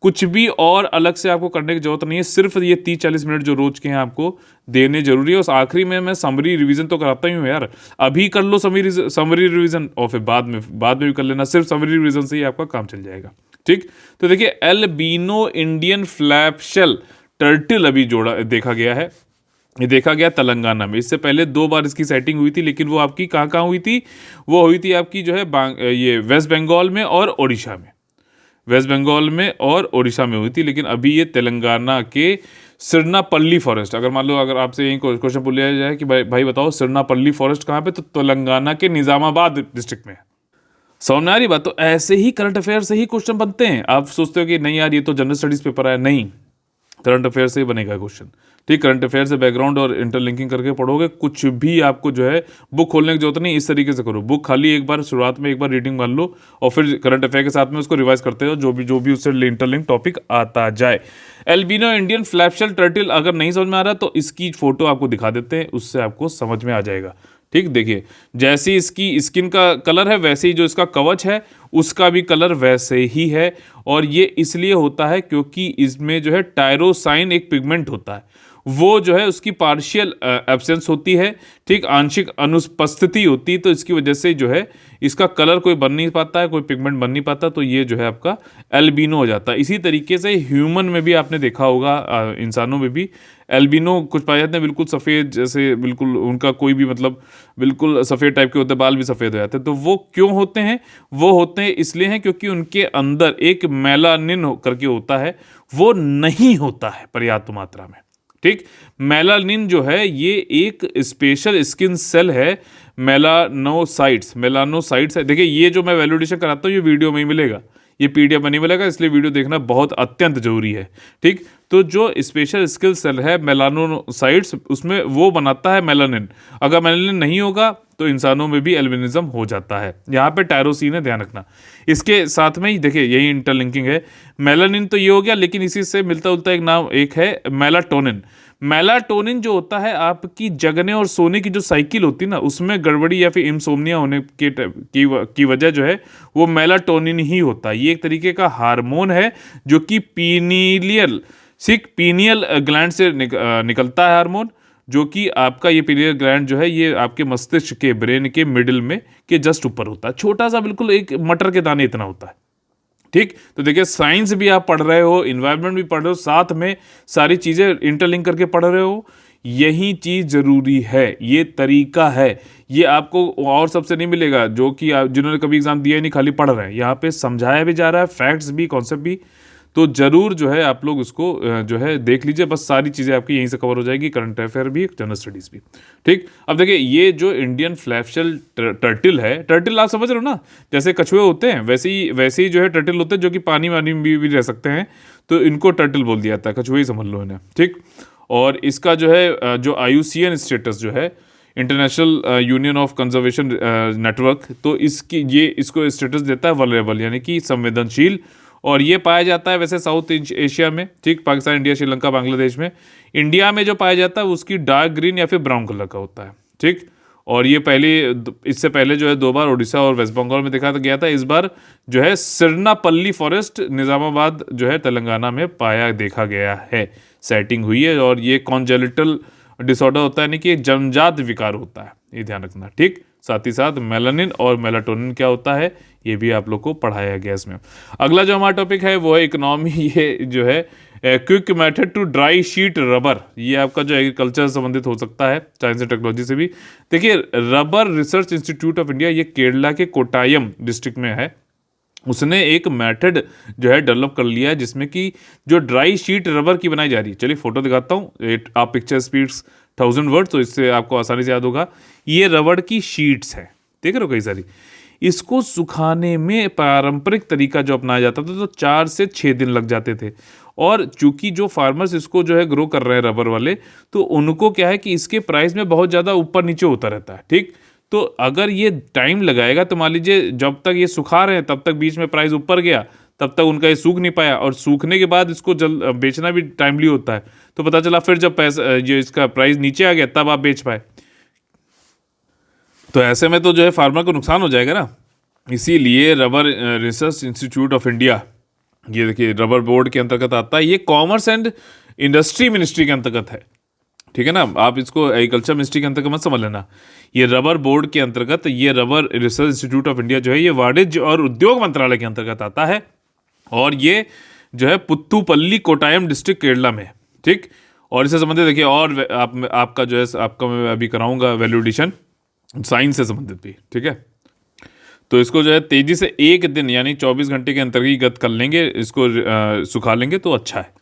कुछ भी और अलग से आपको करने की जरूरत नहीं है, सिर्फ ये 30-40 मिनट जो रोज के हैं आपको देने जरूरी है। उस आखिरी में मैं समरी रिवीजन तो कराता ही हूँ यार, अभी कर लो समरी रिवीजन, और फिर बाद में भी कर लेना, सिर्फ समरी रिवीजन से ही आपका काम चल जाएगा। ठीक, तो देखिए एल्बिनो इंडियन फ्लैपशेल टर्टल अभी देखा गया है। ये देखा गया तेलंगाना में। इससे पहले 2 बार इसकी सेटिंग हुई थी, लेकिन वो आपकी कहाँ हुई थी? वो हुई थी आपकी जो है ये वेस्ट बंगाल में और ओडिशा में, वेस्ट बंगाल में और ओडिशा में हुई थी। लेकिन अभी ये तेलंगाना के सिरनापल्ली फॉरेस्ट, अगर मान लो अगर आपसे यही क्वेश्चन पूछ लिया जाए कि भाई बताओ सिरनापल्ली फॉरेस्ट कहाँ पे, तो तेलंगाना के निज़ामाबाद डिस्ट्रिक्ट में। समझ में आ रही बात? तो ऐसे ही करंट अफेयर से ही क्वेश्चन बनते हैं। आप सोचते हो कि नहीं यार ये तो जनरल स्टडीज पेपर है, नहीं, करंट अफेयर से ही बनेगा क्वेश्चन। ठीक, करंट अफेयर से बैकग्राउंड और इंटरलिंकिंग करके पढ़ोगे, कुछ भी आपको जो है बुक खोलने की जरूरत नहीं, इस तरीके से करो। बुक खाली एक बार शुरुआत में एक बार रीडिंग मान लो और फिर करंट अफेयर के साथ में उसको रिवाइज करते हो, जो भी उससे इंटरलिंक टॉपिक आता जाए। एल्बिनो इंडियन फ्लैपशेल टर्टल अगर नहीं समझ में आ रहा तो इसकी फोटो आपको दिखा देते हैं, उससे आपको समझ में आ जाएगा। ठीक, देखिए जैसी इसकी स्किन का कलर है वैसे ही जो इसका कवच है उसका भी कलर वैसे ही है। और ये इसलिए होता है क्योंकि इसमें जो है टायरोसाइन एक पिगमेंट होता है, वो जो है उसकी पार्शियल एब्सेंस होती है। ठीक, आंशिक अनुपस्थिति होती है, तो इसकी वजह से जो है इसका कलर कोई बन नहीं पाता है, कोई पिगमेंट बन नहीं पाता, तो ये जो है आपका एल्बिनो हो जाता है। इसी तरीके से ह्यूमन में भी आपने देखा होगा, इंसानों में भी एल्बिनो कुछ पाए जाते हैं बिल्कुल सफ़ेद, जैसे बिल्कुल उनका कोई भी मतलब बिल्कुल सफ़ेद टाइप के होते हैं, बाल भी सफ़ेद हो जाते हैं। तो वो क्यों होते हैं? वो होते हैं इसलिए हैं क्योंकि उनके अंदर एक मेलानिन करके होता है, वो नहीं होता है पर्याप्त मात्रा में। ठीक, मेलानिन जो है ये एक स्पेशल स्किन सेल है, मेलानोसाइट्स है। देखिए ये जो मैं वैल्यूडेशन कराता हूँ ये वीडियो में ही मिलेगा, ये पीडीएफ में नहीं मिलेगा, इसलिए वीडियो देखना बहुत अत्यंत जरूरी है। ठीक, तो जो स्पेशल स्किल सेल है मेलानोसाइट्स, उसमें वो बनाता है मेलानिन। अगर मेलानिन नहीं होगा तो इंसानों में भी एल्बिनिज्म हो जाता है। यहाँ पे टायरोसिन है, ध्यान रखना। इसके साथ में ही देखिए यही इंटरलिंकिंग है। मेलानिन तो ये हो गया, लेकिन इसी से मिलता जुलता एक नाम एक है मेलाटोनिन। मेलाटोनिन जो होता है आपकी जगने और सोने की जो साइकिल होती है ना, उसमें गड़बड़ी या फिर इंसोम्निया होने की वजह जो है वो मेलाटोनिन ही होता है। ये एक तरीके का हार्मोन है जो कि पीनियल ग्लैंड से निकलता है हार्मोन, जो कि आपका ये पीनियल ग्लैंड जो है ये आपके मस्तिष्क के ब्रेन के मिडिल में के जस्ट ऊपर होता है, छोटा सा बिल्कुल एक मटर के दाने इतना होता है। ठीक, तो देखिए साइंस भी आप पढ़ रहे हो, इन्वायरमेंट भी पढ़ रहे हो, साथ में सारी चीज़ें इंटरलिंक करके पढ़ रहे हो, यही चीज़ ज़रूरी है, ये तरीका है। ये आपको और सबसे नहीं मिलेगा, जो कि आप जिन्होंने कभी एग्जाम दिया ही नहीं खाली पढ़ रहे हैं, यहाँ पे समझाया भी जा रहा है, फैक्ट्स भी, कॉन्सेप्ट भी। तो ज़रूर जो है आप लोग उसको जो है देख लीजिए, बस सारी चीज़ें आपकी यहीं से कवर हो जाएगी, करंट अफेयर भी, जनरल स्टडीज़ भी। ठीक, अब देखिए ये जो इंडियन फ्लैपशेल टर्टल है, टर्टल आप समझ रहे हो ना, जैसे कछुए होते हैं वैसे ही जो है टर्टल होते हैं, जो कि पानी वानी में भी रह सकते हैं, तो इनको टर्टल बोल दिया जाता है, कछुए ही समझ लो इन्हें। ठीक, और इसका जो है जो IUCN स्टेटस जो है, international union of conservation network, तो इसको स्टेटस देता है वल्नरेबल, यानी कि संवेदनशील। और ये पाया जाता है वैसे साउथ एशिया में। ठीक, पाकिस्तान, इंडिया, श्रीलंका, बांग्लादेश में। इंडिया में जो पाया जाता है उसकी डार्क ग्रीन या फिर ब्राउन कलर का होता है। ठीक, और ये इससे पहले जो है 2 बार उड़ीसा और वेस्ट बंगाल में देखा गया था। इस बार जो है सिरनापल्ली फॉरेस्ट निज़ामाबाद जो है तेलंगाना में देखा गया है, सेटिंग हुई है। और ये कॉन्जेनिटल डिसऑर्डर होता है, यानी कि एक जन्मजात विकार होता है, ये ध्यान रखना। ठीक, साथ ही साथ मेलानिन और मेलाटोनिन क्या होता है ये भी आप लोग को पढ़ाया गया इसमें। अगला जो हमारा टॉपिक है वो है इकोनॉमी। ये जो है quick method to dry sheet rubber, ये आपका जो एग्रीकल्चर से संबंधित हो सकता है, साइंस एंड टेक्नोलॉजी से भी। देखिए rubber research institute of India, ये केरला के कोटायम डिस्ट्रिक्ट में है, उसने एक मेथड जो है डेवलप कर लिया है जिसमें कि जो ड्राई शीट रबर की बनाई जा रही है। चलिए फोटो दिखाता हूँ, आप पिक्चर स्पीड्स 1000 वर्ड, तो इससे आपको आसानी से याद होगा। ये रबड़ की शीट्स हैं, देख रहे हो कई सारी। इसको सुखाने में पारंपरिक तरीका जो अपनाया जाता था तो 4 से 6 दिन लग जाते थे। और चूंकि जो फार्मर्स इसको जो है ग्रो कर रहे हैं रबर वाले, तो उनको क्या है कि इसके प्राइस में बहुत ज़्यादा ऊपर नीचे होता रहता है। ठीक, तो अगर ये टाइम लगाएगा तो मान लीजिए जब तक ये सुखा रहे हैं तब तक बीच में प्राइस ऊपर गया, तब तक उनका ये सूख नहीं पाया, और सूखने के बाद इसको बेचना भी टाइमली होता है, तो पता चला फिर जब पैसा जो इसका प्राइस नीचे आ गया तब आप बेच पाए, तो ऐसे में तो जो है फार्मर को नुकसान हो जाएगा ना। इसीलिए rubber research institute of India, ये देखिए रबर बोर्ड के अंतर्गत आता है, ये कॉमर्स एंड इंडस्ट्री मिनिस्ट्री के अंतर्गत है। ठीक है ना, आप इसको एग्रीकल्चर मिनिस्ट्री के अंतर्गत मत समझ लेना, ये रबर बोर्ड के अंतर्गत, ये rubber research institute of India जो है ये वाणिज्य और उद्योग मंत्रालय के अंतर्गत आता है, और ये जो है पुत्तुपल्ली कोटायम डिस्ट्रिक्ट केरला में। ठीक, और इससे संबंधित देखिए और आपका जो है आपका मैं अभी कराऊंगा वैल्यूडेशन साइंस से संबंधित भी। ठीक है, तो इसको जो है तेजी से 1 दिन यानी 24 घंटे के अंतर्गत कर लेंगे, इसको सुखा लेंगे तो अच्छा है।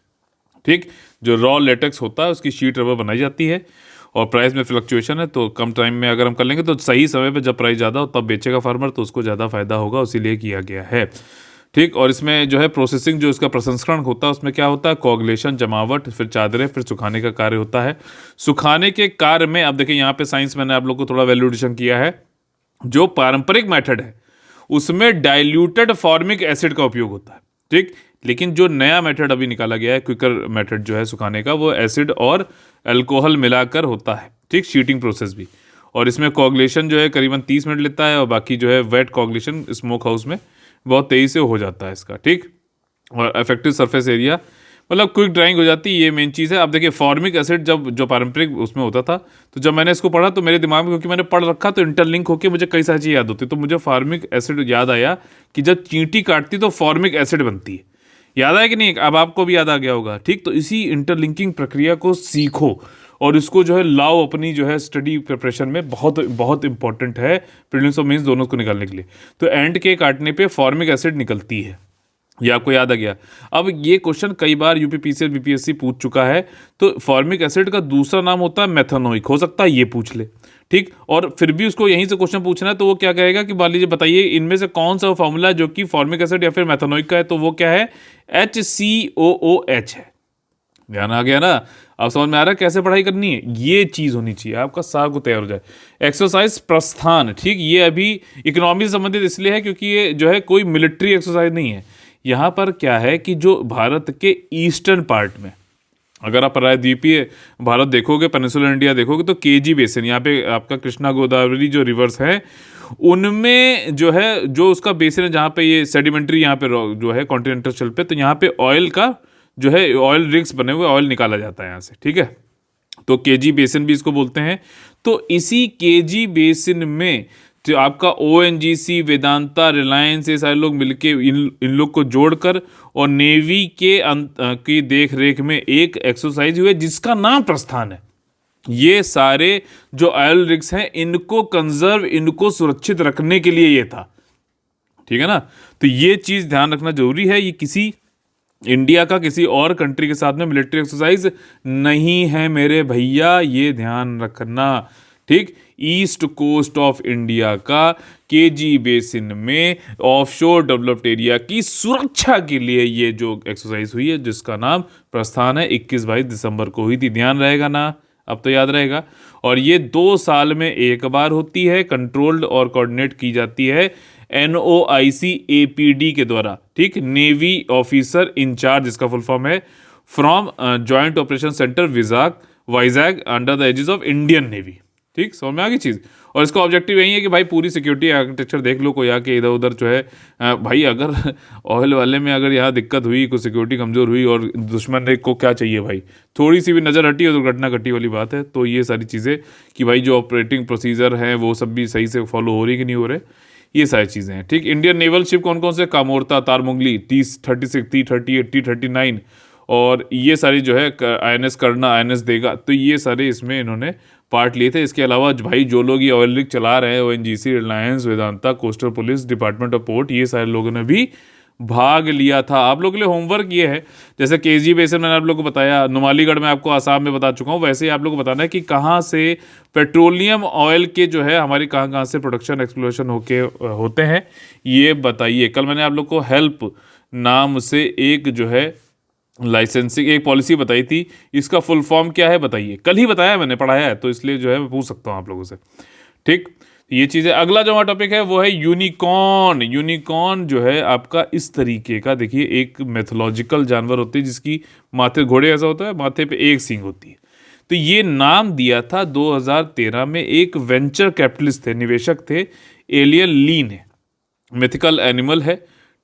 ठीक, जो रॉ लेटेक्स होता है उसकी शीट रबर बनाई जाती है, और प्राइस में फ्लक्चुएशन है, तो कम टाइम में अगर हम कर लेंगे तो सही समय पे जब प्राइस ज़्यादा हो तब बेचेगा फार्मर, तो उसको ज़्यादा फायदा होगा, इसीलिए किया गया है। ठीक। और इसमें जो है प्रोसेसिंग, जो इसका प्रसंस्करण होता है उसमें क्या होता है, कोगुलेशन, जमावट, फिर चादरें, फिर सुखाने का कार्य होता है। सुखाने के कार्य में अब देखिए यहाँ पे साइंस मैंने आप लोग को थोड़ा वैल्यूएडिशन किया है। जो पारंपरिक मेथड है उसमें डाइल्यूटेड फॉर्मिक एसिड का उपयोग होता है, ठीक। लेकिन जो नया मेथड अभी निकाला गया है, क्विकर मेथड जो है सुखाने का, वो एसिड और अल्कोहल मिलाकर होता है, ठीक, शीटिंग प्रोसेस भी। और इसमें कोगुलेशन जो है करीबन 30 मिनट लेता है, और बाकी जो है वेट कोगुलेशन स्मोक हाउस में बहुत तेज़ी से हो जाता है इसका, ठीक। और इफेक्टिव सरफेस एरिया, मतलब क्विक ड्राइंग हो जाती है, ये मेन चीज़ है। अब देखिए फॉर्मिक एसिड जब जो पारंपरिक उसमें होता था, तो जब मैंने इसको पढ़ा तो मेरे दिमाग में, क्योंकि मैंने पढ़ रखा, तो इंटरलिंक होकर मुझे कई सारी चीज़ याद होती, तो मुझे फॉर्मिक एसिड याद आया कि जब चींटी काटती तो फॉर्मिक एसिड बनती है। याद आया कि नहीं? अब आपको भी याद आ गया होगा, ठीक। तो इसी इंटरलिंकिंग प्रक्रिया को सीखो और इसको जो है लाओ अपनी जो है स्टडी प्रिपरेशन में, बहुत बहुत इंपॉर्टेंट है प्रीलिम्स और मेंस दोनों को निकालने के लिए। तो एंड के काटने पे फॉर्मिक एसिड निकलती है, ये आपको याद आ गया। अब ये क्वेश्चन कई बार यूपीपीसीएल बीपीएससी पूछ चुका है। तो फॉर्मिक एसिड का दूसरा नाम होता है मेथनोइक, हो सकता है ये पूछ ले, ठीक। और फिर भी उसको यहीं से क्वेश्चन पूछना है, तो वो क्या कहेगा कि मान लीजिए बताइए इनमें से कौन सा फॉर्मूला जो कि फॉर्मिक एसिड या फिर मेथनोइक का है, तो वो क्या है, HCOOH है। ध्यान आ गया ना? अब समझ में आ रहा है कैसे पढ़ाई करनी है, ये चीज़ होनी चाहिए, आपका सारा को तैयार हो जाए। एक्सरसाइज प्रस्थान, ठीक, ये अभी इकोनॉमी से संबंधित इसलिए है क्योंकि ये जो है कोई मिलिट्री एक्सरसाइज नहीं है। यहाँ पर क्या है कि जो भारत के ईस्टर्न पार्ट में, अगर आप प्रायद्वीपीय भारत देखोगे, पेनिनसुलर इंडिया देखोगे, तो केजी बेसिन, यहाँ पे आपका कृष्णा गोदावरी जो रिवर्स हैं, उनमें जो है, जो उसका बेसिन है जहाँ पे ये सेडिमेंट्री, यहाँ पे जो है कॉन्टिनेंटल शेल्फ पे, तो यहाँ पे ऑयल का जो है, ऑयल रिग्स बने हुए, ऑयल निकाला जाता है यहाँ से, ठीक है। तो केजी बेसिन भी इसको बोलते हैं। तो इसी केजी बेसिन में जो आपका ONGC, वेदांता, रिलायंस, ये सारे लोग मिलके इन लोग को जोड़कर और नेवी के की देख रेख में एक एक्सरसाइज हुई है जिसका नाम प्रस्थान है। ये सारे जो ऑयल रिग्स हैं, इनको कंजर्व, इनको सुरक्षित रखने के लिए ये था, ठीक है ना। तो ये चीज़ ध्यान रखना जरूरी है। ये किसी इंडिया का किसी और कंट्री के साथ में मिलिट्री एक्सरसाइज नहीं है मेरे भैया, ये ध्यान रखना, ठीक। ईस्ट कोस्ट ऑफ इंडिया का केजी बेसिन में ऑफशोर डेवलप्ड एरिया की सुरक्षा के लिए ये जो एक्सरसाइज हुई है, जिसका नाम प्रस्थान है, 21-22 दिसंबर को हुई थी। ध्यान रहेगा ना? अब तो याद रहेगा। और ये 2 साल में एक बार होती है, कंट्रोल्ड और कोऑर्डिनेट की जाती है NOIC APD के द्वारा, ठीक, नेवी ऑफिसर इंचार्ज, इसका फुल फॉर्म है from joint operation centre Vizag under the aegis of Indian navy, ठीक। समझ में आ गई चीज़। और इसका ऑब्जेक्टिव यही है कि भाई पूरी सिक्योरिटी आर्किटेक्चर देख लो, कोई आके इधर उधर जो है भाई अगर ऑयल वाले में अगर यहाँ दिक्कत हुई, कोई सिक्योरिटी कमज़ोर हुई और दुश्मन ने को क्या चाहिए भाई, थोड़ी सी भी नज़र हटी और दुर्घटना घटी वाली बात है। तो ये सारी चीज़ें कि भाई जो ऑपरेटिंग प्रोसीजर हैं वो सब भी सही से फॉलो हो रही कि नहीं हो रहे, ये सारी चीज़ें हैं, ठीक। इंडियन नेवल शिप कौन कौन से, कामोर्ता, तारमुंगली, T-36, T-38, T-39, और ये सारी जो है INS करना, INS देगा, तो ये सारे इसमें इन्होंने पार्ट लिए थे। इसके अलावा भाई जो लोग ये ऑयल रिग चला रहे हैं, ONGC, Reliance, Vedanta, coastal police, department of port, ये सारे लोगों ने भी भाग लिया था। आप लोगों के लिए होमवर्क ये है, जैसे केजी बेसिन मैंने आप लोगों को बताया, नुमालीगढ़ में आपको आसाम में बता चुका हूँ, वैसे ही आप लोगों को बताना है कि कहाँ से पेट्रोलियम ऑयल के जो है हमारी कहाँ से प्रोडक्शन एक्सप्लोरेशन होते हैं, ये बताइए। कल मैंने आप लोग को हेल्प नाम से एक जो है लाइसेंसिंग एक पॉलिसी बताई थी, इसका फुल फॉर्म क्या है बताइए। कल ही बताया मैंने, पढ़ाया है, तो इसलिए जो है मैं पूछ सकता हूँ आप लोगों से, ठीक। ये चीज़ है। अगला जो हमारा टॉपिक है वो है यूनिकॉर्न। यूनिकॉर्न जो है आपका इस तरीके का, देखिए एक मैथोलॉजिकल जानवर होती है जिसकी माथे, घोड़े ऐसा होता है, माथे पे एक सींग होती है। तो ये नाम दिया था 2013 में एक वेंचर कैपिटलिस्ट थे, निवेशक थे, एलियन ली ने। मिथिकल एनिमल है,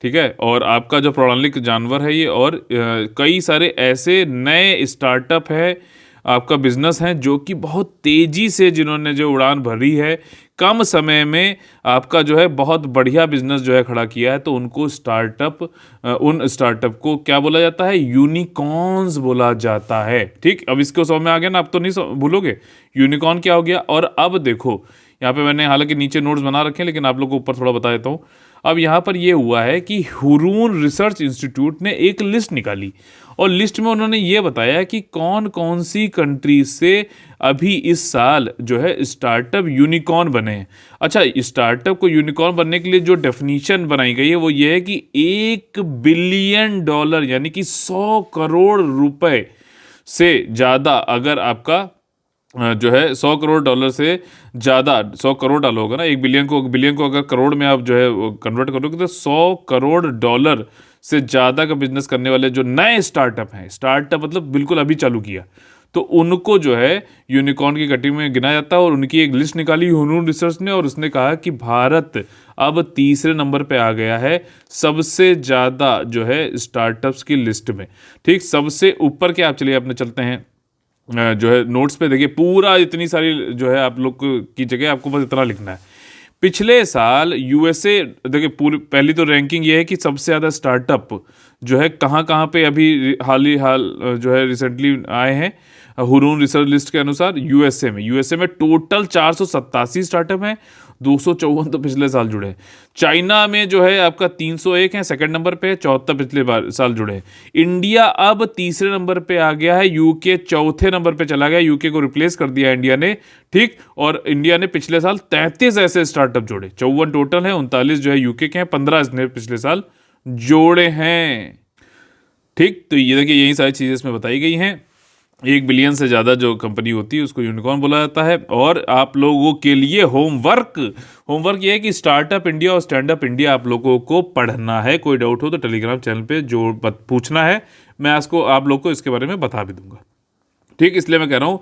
ठीक है। और आपका जो पौराणिक जानवर है ये, और कई सारे ऐसे नए स्टार्टअप है, आपका बिजनेस है जो कि बहुत तेज़ी से जिन्होंने जो उड़ान भरी है, कम समय में आपका जो है बहुत बढ़िया बिजनेस जो है खड़ा किया है, तो उनको उन स्टार्टअप को क्या बोला जाता है, यूनिकॉर्न्स बोला जाता है, ठीक। अब इसको समझ में आ गया ना? अब तो नहीं भूलोगे यूनिकॉर्न क्या हो गया। और अब देखो यहाँ पे मैंने हालांकि नीचे नोट्स बना रखे हैं, लेकिन आप लोगों को ऊपर थोड़ा बता देता हूँ। अब यहाँ पर ये हुआ है कि हुरून रिसर्च इंस्टीट्यूट ने एक लिस्ट निकाली और लिस्ट में उन्होंने ये बताया कि कौन कौन सी कंट्री से अभी इस साल जो है स्टार्टअप यूनिकॉर्न बने हैं। अच्छा, स्टार्टअप को यूनिकॉर्न बनने के लिए जो डेफिनीशन बनाई गई है वो ये है कि $1 बिलियन यानी कि 100 करोड़ रुपए से ज़्यादा अगर आपका जो है $100 करोड़ से ज़्यादा, 100 करोड़ डालो होगा ना, 1 बिलियन को अगर करोड़ में आप जो है कन्वर्ट करोगे तो $100 करोड़ से ज़्यादा का बिजनेस करने वाले जो नए स्टार्टअप हैं, स्टार्टअप मतलब बिल्कुल अभी चालू किया, तो उनको जो है यूनिकॉर्न की कैटेगरी में गिना जाता है। और उनकी एक लिस्ट निकाली हुनूर रिसर्च ने और उसने कहा कि भारत अब तीसरे नंबर पे आ गया है सबसे ज़्यादा जो है स्टार्टअप्स की लिस्ट में। ठीक, सबसे ऊपर के आप चलिए अपने चलते हैं जो है नोट्स पे देखिए, पूरा इतनी सारी जो है आप लोग की जगह आपको बस इतना लिखना है। पिछले साल यूएसए, देखिए पूरी पहली तो रैंकिंग ये है कि सबसे ज़्यादा स्टार्टअप जो है कहाँ कहाँ पे अभी हाल जो है रिसेंटली आए हैं हुरून रिसर्च लिस्ट के अनुसार। यूएसए में टोटल 487 स्टार्टअप हैं, 254 तो पिछले साल जुड़े हैं। चाइना में जो है आपका 301 है, सेकंड नंबर पे है, 74 पिछले साल जुड़े हैं। इंडिया अब तीसरे नंबर पे आ गया है, यूके चौथे नंबर पे चला गया, यूके को रिप्लेस कर दिया इंडिया ने। ठीक, और इंडिया ने पिछले साल 33 ऐसे स्टार्टअप जोड़े, 54 टोटल है, 39 जो है यूके के हैं, 15 इसने पिछले साल जोड़े हैं। ठीक, तो ये देखिए यही सारी चीज़ें इसमें बताई गई हैं। 1 बिलियन से ज़्यादा जो कंपनी होती है उसको यूनिकॉर्न बोला जाता है। और आप लोगों के लिए होमवर्क ये है कि स्टार्टअप इंडिया और स्टैंड अप इंडिया आप लोगों को पढ़ना है। कोई डाउट हो तो टेलीग्राम चैनल पे जो पूछना है मैं आप लोग को इसके बारे में बता भी दूंगा। ठीक, इसलिए मैं कह रहा हूँ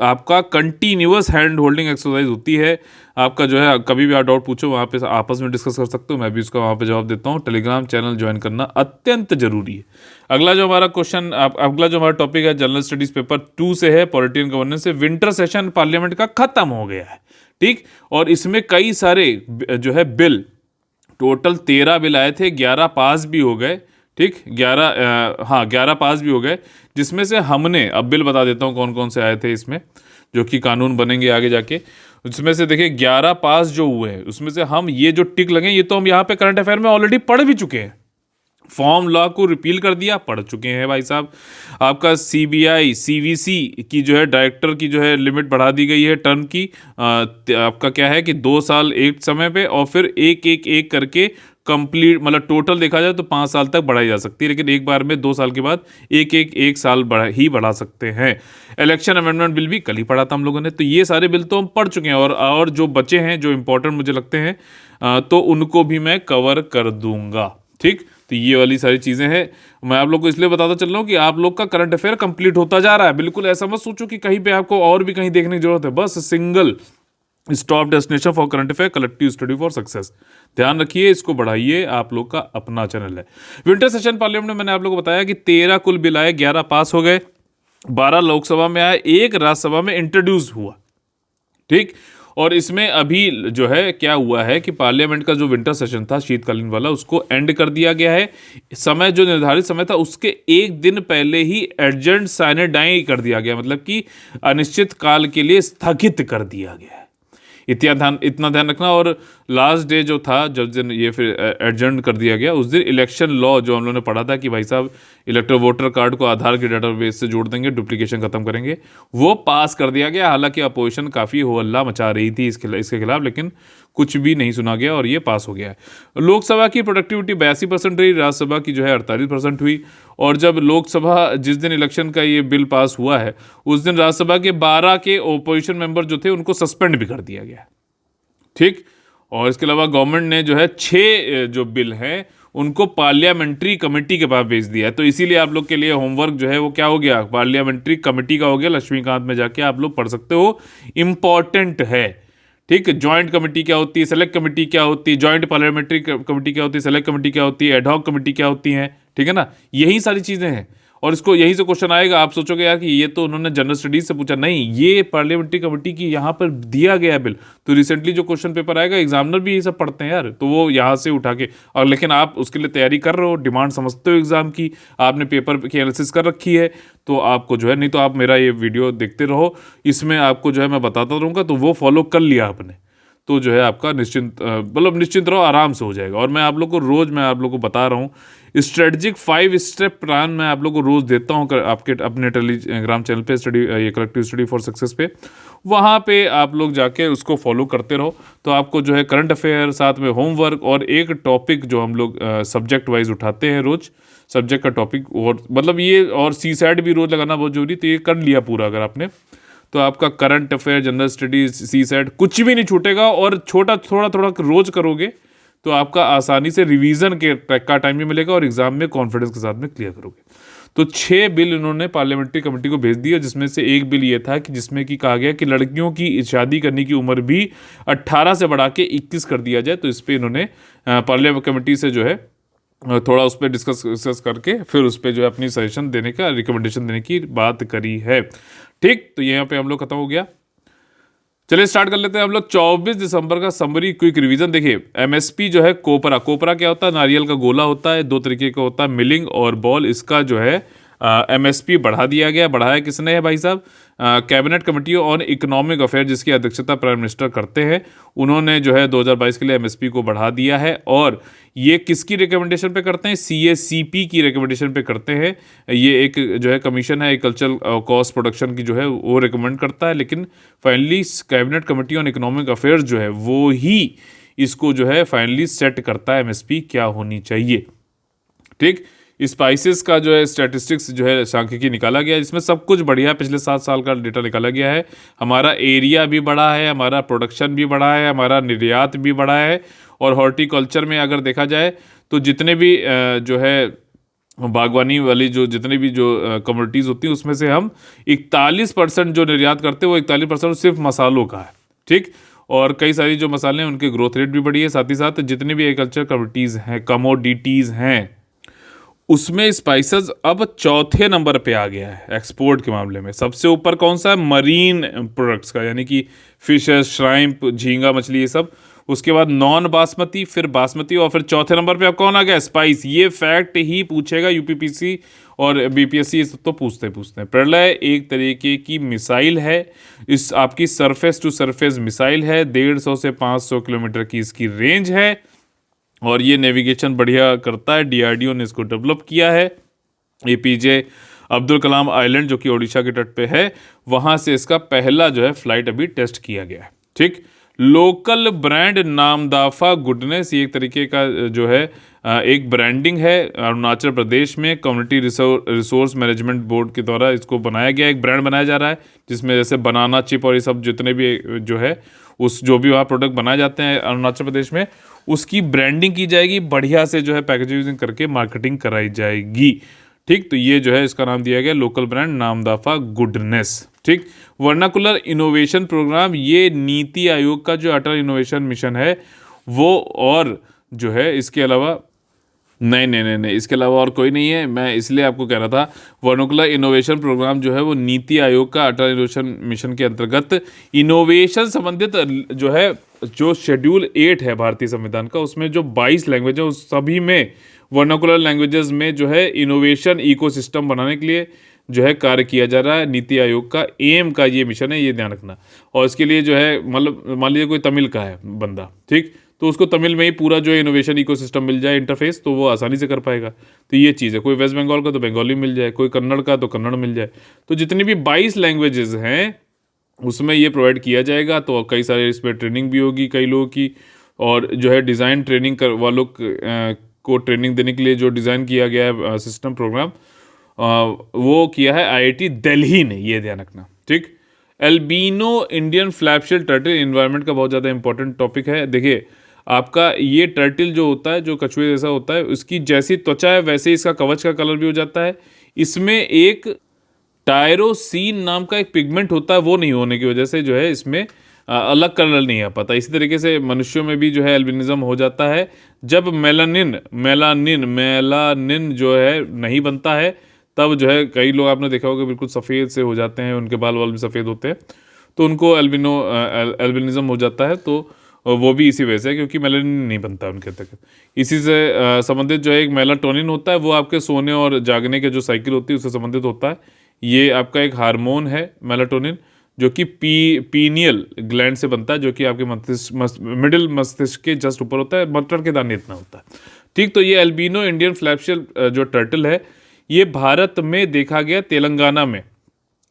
आपका कंटिन्यूअस हैंड होल्डिंग एक्सरसाइज होती है। आपका जो है कभी भी आप डाउट पूछो वहाँ पे आपस में डिस्कस कर सकते हो, मैं भी उसका वहाँ पे जवाब देता हूँ। टेलीग्राम चैनल ज्वाइन करना अत्यंत जरूरी है। अगला जो हमारा टॉपिक है जनरल स्टडीज पेपर 2 से है, पॉलिटी एंड गवर्नेंस से। विंटर सेशन पार्लियामेंट का खत्म हो गया है। ठीक, और इसमें कई सारे जो है बिल, टोटल 13 बिल आए थे, 11 पास भी हो गए। ठीक, 11 पास भी हो गए, जिसमें से हमने, अब बिल बता देता हूँ कौन कौन से आए थे इसमें जो कि कानून बनेंगे आगे जाके। उसमें से देखिए 11 पास जो हुए हैं उसमें से हम ये जो टिक लगे ये तो हम यहाँ पे करंट अफेयर में ऑलरेडी पढ़ भी चुके हैं। फॉर्म लॉ को रिपील कर दिया, पढ़ चुके हैं भाई साहब। आपका सीबीआई सीवीसी की जो है डायरेक्टर की जो है लिमिट बढ़ा दी गई है टर्म की। आपका क्या है कि 2 साल एक समय पे और फिर एक करके कंप्लीट, मतलब टोटल देखा जाए तो 5 साल तक बढ़ाई जा सकती है, लेकिन एक बार में 2 साल के बाद एक साल बढ़ा सकते हैं। इलेक्शन अमेंडमेंट बिल भी कल ही पढ़ा था हम लोगों ने। तो ये सारे बिल तो हम पढ़ चुके हैं और जो बचे हैं जो इंपॉर्टेंट मुझे लगते हैं तो उनको भी मैं कवर कर दूंगा। ठीक, तो ये वाली सारी चीज़ें हैं। मैं आप लोग को इसलिए बताता चल रहा हूँ कि आप लोग का करंट अफेयर कंप्लीट होता जा रहा है। बिल्कुल ऐसा मत सोचो कि कहीं पे आपको और भी कहीं देखने की जरूरत है। बस single stop destination for current affair, collective study for success. ध्यान रखिए, इसको बढ़ाइए, आप लोग का अपना चैनल है। विंटर सेशन पार्लियामेंट में मैंने आप लोग को बताया कि 13 कुल बिल आए, 11 पास हो गए, 12 लोकसभा में आए, 1 राज्यसभा में इंट्रोड्यूस हुआ। ठीक, और इसमें अभी जो है क्या हुआ है कि पार्लियामेंट का जो विंटर सेशन था शीतकालीन वाला उसको एंड कर दिया गया है। समय जो निर्धारित समय था उसके एक दिन पहले ही एडजर्न साइने डाई कर दिया गया, मतलब कि अनिश्चित काल के लिए स्थगित कर दिया गया है। इतना ध्यान रखना। और लास्ट डे जो था जब दिन ये फिर एडजर्न कर दिया गया, उस दिन इलेक्शन लॉ जो हम लोगों ने पढ़ा था कि भाई साहब इलेक्टोरल वोटर कार्ड को आधार के डेटाबेस से जोड़ देंगे, डुप्लीकेशन खत्म करेंगे, वो पास कर दिया गया। हालांकि अपोजिशन काफ़ी हो हल्ला मचा रही थी इसके खिलाफ, लेकिन कुछ भी नहीं सुना गया और ये पास हो गया है। लोकसभा की प्रोडक्टिविटी 82% रही, राज्यसभा की जो है 48% हुई। और जब लोकसभा जिस दिन इलेक्शन का ये बिल पास हुआ है उस दिन राज्यसभा के 12 के ओपोजिशन मेंबर जो थे उनको सस्पेंड भी कर दिया गया। ठीक, और इसके अलावा गवर्नमेंट ने जो है 6 जो बिल हैं उनको पार्लियामेंट्री कमेटी के पास भेज दिया है। तो इसीलिए आप लोग के लिए होमवर्क जो है वो क्या हो गया, पार्लियामेंट्री कमेटी का हो गया। लक्ष्मीकांत में जाके आप लोग पढ़ सकते हो, इंपॉर्टेंट है। ठीक, ज्वाइंट कमेटी क्या होती है, सेलेक्ट कमेटी क्या होती है, ज्वाइंट पार्लियामेंट्री कमेटी क्या होती है, सेलेक्ट कमेटी क्या होती है, एडहॉक कमेटी क्या होती है। ठीक है ना, यही सारी चीज़ें हैं। और इसको यहीं से क्वेश्चन आएगा, आप सोचोगे यार कि ये तो उन्होंने जनरल स्टडीज से पूछा, नहीं, ये पार्लियामेंट्री कमेटी की यहाँ पर दिया गया बिल। तो रिसेंटली जो क्वेश्चन पेपर आएगा, एग्जामिनर भी ये सब पढ़ते हैं यार, तो वो यहाँ से उठा के, और लेकिन आप उसके लिए तैयारी कर रहे हो, डिमांड समझते हो एग्जाम की, आपने पेपर की एनालिसिस कर रखी है, तो आपको जो है, नहीं तो आप मेरा ये वीडियो देखते रहो, इसमें आपको जो है मैं बताता रहूँगा, तो वो फॉलो कर लिया आपने, तो जो है आपका निश्चिंत मतलब निश्चिंत रहो, आराम से हो जाएगा। और मैं आप लोग को रोज़ मैं आप लोग को बता रहा हूँ, स्ट्रेटजिक 5 स्टेप प्लान मैं आप लोग को रोज़ देता हूँ आपके अपने टेलीग्राम चैनल पे, स्टडी ये कलेक्टिव स्टडी फॉर सक्सेस पे। वहाँ पे आप लोग जाके उसको फॉलो करते रहो, तो आपको जो है करंट अफेयर, साथ में होमवर्क और एक टॉपिक जो हम लोग सब्जेक्ट वाइज उठाते हैं रोज़, सब्जेक्ट का टॉपिक, और मतलब ये, और सी सैट भी रोज़ लगाना बहुत जरूरी, तो ये कर लिया पूरा अगर आपने, तो आपका करंट अफेयर, जनरल स्टडीज, सी सेट कुछ भी नहीं छूटेगा। और छोटा थोड़ा थोड़ा रोज करोगे तो आपका आसानी से रिवीजन के का टाइम भी मिलेगा और एग्जाम में कॉन्फिडेंस के साथ में क्लियर करोगे। तो 6 बिल इन्होंने पार्लियामेंट्री कमेटी को भेज दिया, जिसमें से एक बिल ये था कि जिसमें कि कहा गया कि लड़कियों की शादी करने की उम्र भी 18 से बढ़ा के 21 कर दिया जाए। तो इस पर इन्होंने पार्लियामेंट कमेटी से जो है थोड़ा उस पर डिस्कस करके फिर उस पर जो है अपनी सजेशन देने का, रिकमेंडेशन देने की बात करी है। ठीक, तो यहाँ पे हम लोग खत्म हो गया। चलिए स्टार्ट कर लेते हैं हम लोग 24 दिसंबर का समरी क्विक रिवीजन। देखिए एमएसपी जो है, कोपरा, कोपरा क्या होता है, नारियल का गोला होता है, 2 तरीके का होता है, मिलिंग और बॉल। इसका जो है एमएसपी बढ़ा दिया गया। बढ़ाया किसने है भाई साहब? Cabinet committee on economic affair, जिसकी अध्यक्षता प्राइम मिनिस्टर करते हैं, उन्होंने जो है 2022 के लिए एमएसपी को बढ़ा दिया है। और ये किसकी रिकमेंडेशन पे करते हैं? सीएसीपी की रिकमेंडेशन पे करते हैं। ये एक जो है कमीशन है एग्रीकल्चरल कॉस्ट प्रोडक्शन की, जो है वो रिकमेंड करता है, लेकिन finally cabinet committee on economic affairs जो है वो ही इसको जो है फाइनली सेट करता है एमएसपी क्या होनी चाहिए। ठीक, स्पाइसेस का जो है स्टैटिस्टिक्स जो है सांख्यिकी निकाला गया है, इसमें सब कुछ बढ़िया है, पिछले 7 साल का डेटा निकाला गया है। हमारा एरिया भी बढ़ा है, हमारा प्रोडक्शन भी बढ़ा है, हमारा निर्यात भी बढ़ा है। और हॉर्टिकल्चर में अगर देखा जाए तो जितने भी जो है बागवानी वाली जो जितने भी जो कमोडिटीज़ होती हैं, उसमें से हम 41% जो निर्यात करते हैं वो 41% सिर्फ मसालों का है। ठीक, और कई सारी जो मसाले हैं उनके ग्रोथ रेट भी बढ़ी है। साथ ही साथ जितने भी एग्रीकल्चर कमोडिटीज़ हैं उसमें स्पाइसेस अब चौथे नंबर पे आ गया है एक्सपोर्ट के मामले में। सबसे ऊपर कौन सा है? मरीन प्रोडक्ट्स का, यानी कि फिशेस, श्राइम्प, झींगा मछली, ये सब। उसके बाद नॉन बासमती, फिर बासमती, और फिर चौथे नंबर पे अब कौन आ गया? स्पाइस। ये फैक्ट ही पूछेगा यूपीपीसी और बीपीएससी, सब तो पूछते हैं। प्रलय एक तरीके की मिसाइल है, इस आपकी सरफेस टू सरफेस मिसाइल है, 150 से 500 किलोमीटर की इसकी रेंज है, और ये नेविगेशन बढ़िया करता है। डीआरडीओ ने इसको डेवलप किया है। एपीजे अब्दुल कलाम आइलैंड जो कि ओडिशा के तट पे है, वहाँ से इसका पहला जो है फ्लाइट अभी टेस्ट किया गया है। ठीक, लोकल ब्रांड नामदाफा गुडनेस, ये एक तरीके का जो है एक ब्रांडिंग है। अरुणाचल प्रदेश में कम्युनिटी रिसोर्स मैनेजमेंट बोर्ड के द्वारा इसको बनाया गया, एक ब्रांड बनाया जा रहा है, जिसमें जैसे बनाना चिप और ये सब जितने भी जो है उस जो भी वहाँ प्रोडक्ट बनाए जाते हैं अरुणाचल प्रदेश में, उसकी ब्रांडिंग की जाएगी, बढ़िया से जो है पैकेजिंग करके मार्केटिंग कराई जाएगी। ठीक, तो ये जो है इसका नाम दिया गया लोकल ब्रांड नामदाफा गुडनेस। ठीक, वर्नाकुलर इनोवेशन प्रोग्राम, ये नीति आयोग का जो अटल इनोवेशन मिशन है वो, और जो है इसके अलावा नहीं, इसके अलावा और कोई नहीं है। मैं इसलिए आपको कह रहा था, वर्नाकुलर इनोवेशन प्रोग्राम जो है वो नीति आयोग का अटल इनोवेशन मिशन के अंतर्गत इनोवेशन संबंधित जो है, जो शेड्यूल 8 है भारतीय संविधान का, उसमें जो 22 लैंग्वेज है उस सभी में वर्नाकुलर लैंग्वेजेस में जो है इनोवेशन इकोसिस्टम बनाने के लिए जो है कार्य किया जा रहा है। नीति आयोग का एम का ये मिशन है, ये ध्यान रखना। और इसके लिए जो है मतलब मान लीजिए कोई तमिल का है बंदा, ठीक, तो उसको तमिल में ही पूरा जो है इनोवेशन इकोसिस्टम मिल जाए इंटरफेस, तो वो आसानी से कर पाएगा। तो ये चीज़ है। कोई वेस्ट बंगाल का तो बंगाली मिल जाए, कोई कन्नड़ का तो कन्नड़ मिल जाए। तो जितनी भी 22 लैंग्वेजेस हैं उसमें ये प्रोवाइड किया जाएगा। तो कई सारे इसमें ट्रेनिंग भी होगी कई लोगों की, और जो है डिज़ाइन ट्रेनिंग कर वालों को ट्रेनिंग देने के लिए जो डिज़ाइन किया गया है सिस्टम प्रोग्राम, वो किया है आईआईटी दिल्ली ने, ये ध्यान रखना। ठीक, एल्बिनो इंडियन फ्लैपशेल टर्टल इन्वायरमेंट का बहुत ज़्यादा इंपॉर्टेंट टॉपिक है। देखिए आपका ये टर्टल जो होता है, जो कछुए जैसा होता है, उसकी जैसी त्वचा है वैसे ही इसका कवच का कलर भी हो जाता है। इसमें एक टायरोसिन नाम का एक पिगमेंट होता है, वो नहीं होने की वजह से जो है इसमें अलग कलर नहीं आ पाता। इसी तरीके से मनुष्यों में भी जो है एल्बिनिज्म हो जाता है जब मेलानिन जो है नहीं बनता है, तब जो है कई लोग आपने देखा होगा बिल्कुल सफ़ेद से हो जाते हैं, उनके बाल भी सफ़ेद होते हैं, तो उनको एल्बिनिज्म हो जाता है। तो वो भी इसी वजह से, क्योंकि मेलानिन नहीं बनता उनके तक। इसी से संबंधित जो है एक मेलाटोनिन होता है, वो आपके सोने और जागने के जो साइकिल होती है उससे संबंधित होता है। ये आपका एक हार्मोन है मेलाटोनिन, जो कि पीनियल ग्लैंड से बनता है, जो कि आपके मिडिल मस्तिष्क के जस्ट ऊपर होता है, मटर के दाने इतना होता है। ठीक, तो ये एल्बिनो इंडियन फ्लैपशेल जो टर्टल है, ये भारत में देखा गया तेलंगाना में,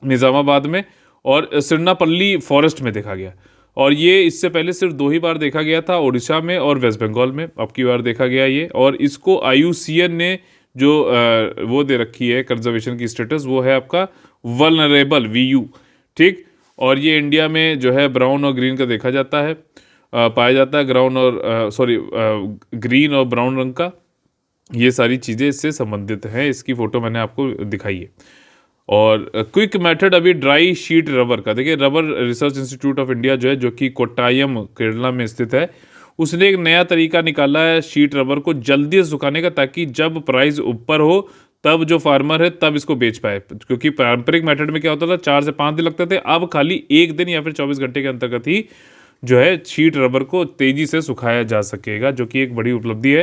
निज़ामाबाद में और सिरनापल्ली फॉरेस्ट में देखा गया। और ये इससे पहले सिर्फ 2 ही बार देखा गया था, उड़ीसा में और वेस्ट बंगाल में। अब की बार देखा गया ये, और इसको IUCN ने जो वो दे रखी है कंजर्वेशन की स्टेटस, वो है आपका वल्नरेबल VU। ठीक, और ये इंडिया में जो है ब्राउन और ग्रीन का देखा जाता है, पाया जाता है, ग्रीन और ब्राउन रंग का। ये सारी चीज़ें इससे संबंधित हैं। इसकी फ़ोटो मैंने आपको दिखाई है। और क्विक मेथड अभी ड्राई शीट रबर का, देखिए rubber research institute of India जो है, जो कि कोट्टायम केरला में स्थित है, उसने एक नया तरीका निकाला है शीट रबर को जल्दी से सुखाने का, ताकि जब प्राइस ऊपर हो तब जो फार्मर है तब इसको बेच पाए। क्योंकि पारंपरिक मेथड में क्या होता था, 4 से 5 दिन लगते थे, अब खाली 1 दिन या फिर 24 घंटे के अंतर्गत ही जो है शीट रबर को तेजी से सुखाया जा सकेगा, जो कि एक बड़ी उपलब्धि है।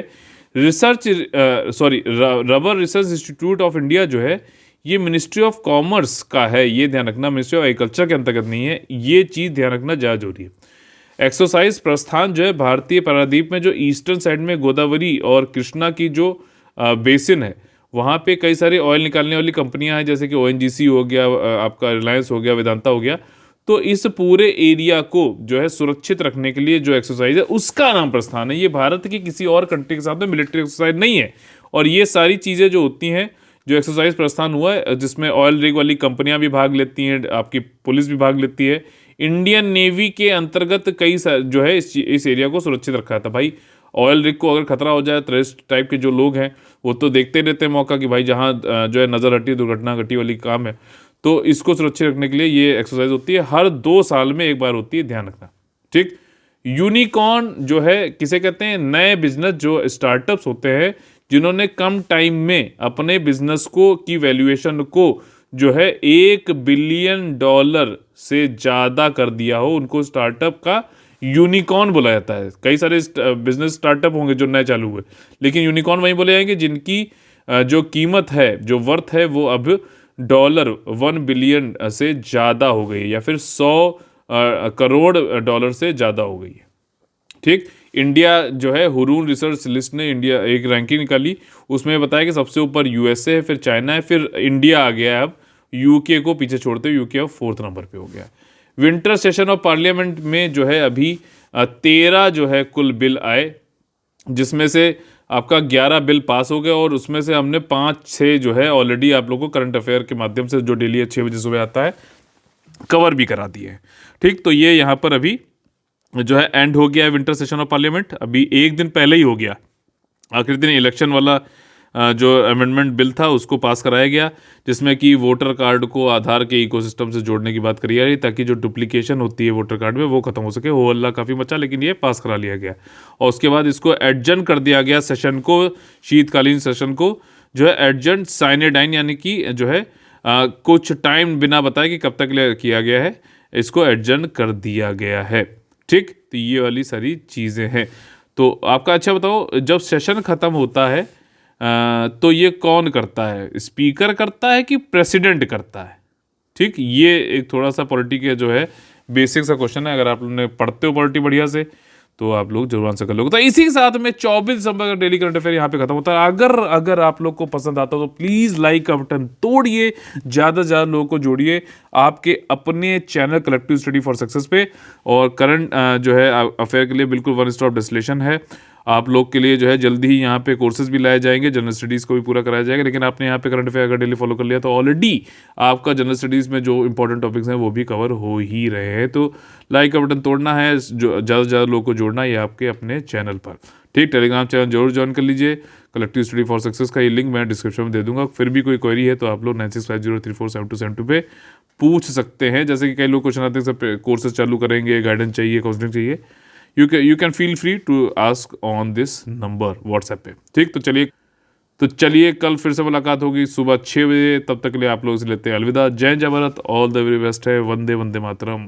Rubber research institute of India जो है, ये मिनिस्ट्री ऑफ कॉमर्स का है, ये ध्यान रखना, मिनिस्ट्री ऑफ एग्रीकल्चर के अंतर्गत नहीं है। ये चीज़ ध्यान रखना ज़्यादा जरूरी है। एक्सरसाइज प्रस्थान जो है, भारतीय प्रायद्वीप में जो ईस्टर्न साइड में गोदावरी और कृष्णा की जो बेसिन है, वहाँ पे कई सारी ऑयल निकालने वाली कंपनियां हैं, जैसे कि ONGC हो गया, आपका रिलायंस हो गया, वेदांता हो गया। तो इस पूरे एरिया को जो है सुरक्षित रखने के लिए जो एक्सरसाइज है, उसका नाम प्रस्थान है। ये भारत की किसी और कंट्री के साथ में मिलिट्री एक्सरसाइज नहीं है। और ये सारी चीज़ें जो होती हैं, जो एक्सरसाइज प्रस्थान हुआ है, जिसमें ऑयल रिग वाली कंपनियां भी भाग लेती हैं, आपकी पुलिस भी भाग लेती है, इंडियन नेवी के अंतर्गत जो है इस एरिया को सुरक्षित रखा था। भाई ऑयल रिग को अगर खतरा हो जाए, टेररिस्ट टाइप के जो लोग हैं वो तो देखते रहते हैं मौका कि भाई जहाँ जो है नज़र हटी, दुर्घटना घटी वाली काम है। तो इसको सुरक्षित रखने के लिए ये एक्सरसाइज होती है, हर 2 साल में एक बार होती है, ध्यान रखना। ठीक, यूनिकॉर्न जो है किसे कहते हैं, नए बिजनेस जो स्टार्टअप्स होते हैं, जिन्होंने कम टाइम में अपने बिजनेस को की वैल्यूएशन को जो है $1 बिलियन से ज़्यादा कर दिया हो, उनको स्टार्टअप का यूनिकॉर्न बोला जाता है। कई सारे बिजनेस स्टार्टअप होंगे जो नए चालू हुए, लेकिन यूनिकॉर्न वही बोले जाएंगे जिनकी जो कीमत है, जो वर्थ है, वो अब $1 बिलियन से ज़्यादा हो गई, या फिर 100 करोड़ डॉलर से ज़्यादा हो गई है। ठीक, इंडिया जो है, हुरून रिसर्च लिस्ट ने इंडिया एक रैंकिंग निकाली, उसमें बताया कि सबसे ऊपर USA है, फिर चाइना है, फिर इंडिया आ गया है। अब UK को पीछे छोड़ते हुए UK अब 4th नंबर पे हो गया है। विंटर सेशन ऑफ पार्लियामेंट में जो है अभी 13 जो है कुल बिल आए, जिसमें से आपका 11 बिल पास हो गए, और उसमें से हमने 5-6 जो है ऑलरेडी आप लोगों को करंट अफेयर के माध्यम से, जो डेली 6 बजे सुबह आता है, कवर भी करा दिए हैं। ठीक, तो ये यहाँ पर अभी जो है एंड हो गया है विंटर सेशन ऑफ पार्लियामेंट, अभी 1 दिन पहले ही हो गया। आखिरी दिन इलेक्शन वाला जो अमेंडमेंट बिल था उसको पास कराया गया, जिसमें कि वोटर कार्ड को आधार के इकोसिस्टम से जोड़ने की बात करी जा रही, ताकि जो डुप्लीकेशन होती है वोटर कार्ड में वो खत्म हो सके। हो हल्ला काफ़ी मचा, लेकिन ये पास करा लिया गया। और उसके बाद इसको एडजन कर दिया गया, सेशन को, शीतकालीन सेशन को जो है एडजन साइनेडाइन, यानी कि जो है कुछ टाइम बिना बताए कि कब तक किया गया है, इसको एडजन कर दिया गया है। ठीक, तो ये वाली सारी चीज़ें हैं। तो आपका अच्छा बताओ, जब सेशन ख़त्म होता है तो ये कौन करता है, स्पीकर करता है कि प्रेसिडेंट करता है? ठीक, ये एक थोड़ा सा पॉलिटी के जो है बेसिक सा क्वेश्चन है। अगर आप लोग ने पढ़ते हो पॉलिटी बढ़िया से, तो आप लोग जरूर आंसर कर लोगे। तो इसी के साथ में 24 दिसंबर का डेली करंट अफेयर यहाँ पे खत्म होता है। अगर आप लोग को पसंद आता हो तो प्लीज़ लाइक का बटन तोड़िए, ज़्यादा से ज़्यादा लोगों को जोड़िए आपके अपने channel collective study for success पे। और करंट जो है अफेयर के लिए बिल्कुल वन स्टॉप डेस्टिनेशन है। आप लोग के लिए जो है जल्दी ही यहाँ पे कोर्सेज भी लाए जाएंगे, जनरल स्टडीज़ को भी पूरा कराया जाएगा। लेकिन आपने यहाँ पे करंट अफेयर अगर डेली फॉलो कर लिया तो ऑलरेडी आपका जनरल स्टडीज़ में जो इंपॉर्टेंट टॉपिक्स हैं वो भी कवर हो ही रहे हैं। तो लाइक का बटन तोड़ना है, जो ज़्यादा से ज़्यादा लोगों को जोड़ना है आपके अपने चैनल पर। ठीक, टेलीग्राम चैनल जरूर ज्वाइन कर लीजिए। कलेक्टिव स्टडी फॉर सक्सेस का ये लिंक मैं डिस्क्रिप्शन में दे दूंगा। फिर भी कोई क्वेरी है तो आप लोग 9650347272 पे पूछ सकते हैं। जैसे कि कई लोग क्वेश्चन आते हैं, सब कोर्सेज चालू करेंगे, गाइडेंस चाहिए, काउंसलिंग चाहिए, you can feel free to ask on this number WhatsApp पे। ठीक, तो चलिए कल फिर से मुलाकात होगी सुबह 6 बजे। तब तक के लिए आप लोग से लेते हैं अलविदा। जय जय Bharat, all the very best है। वंदे वंदे मातरम।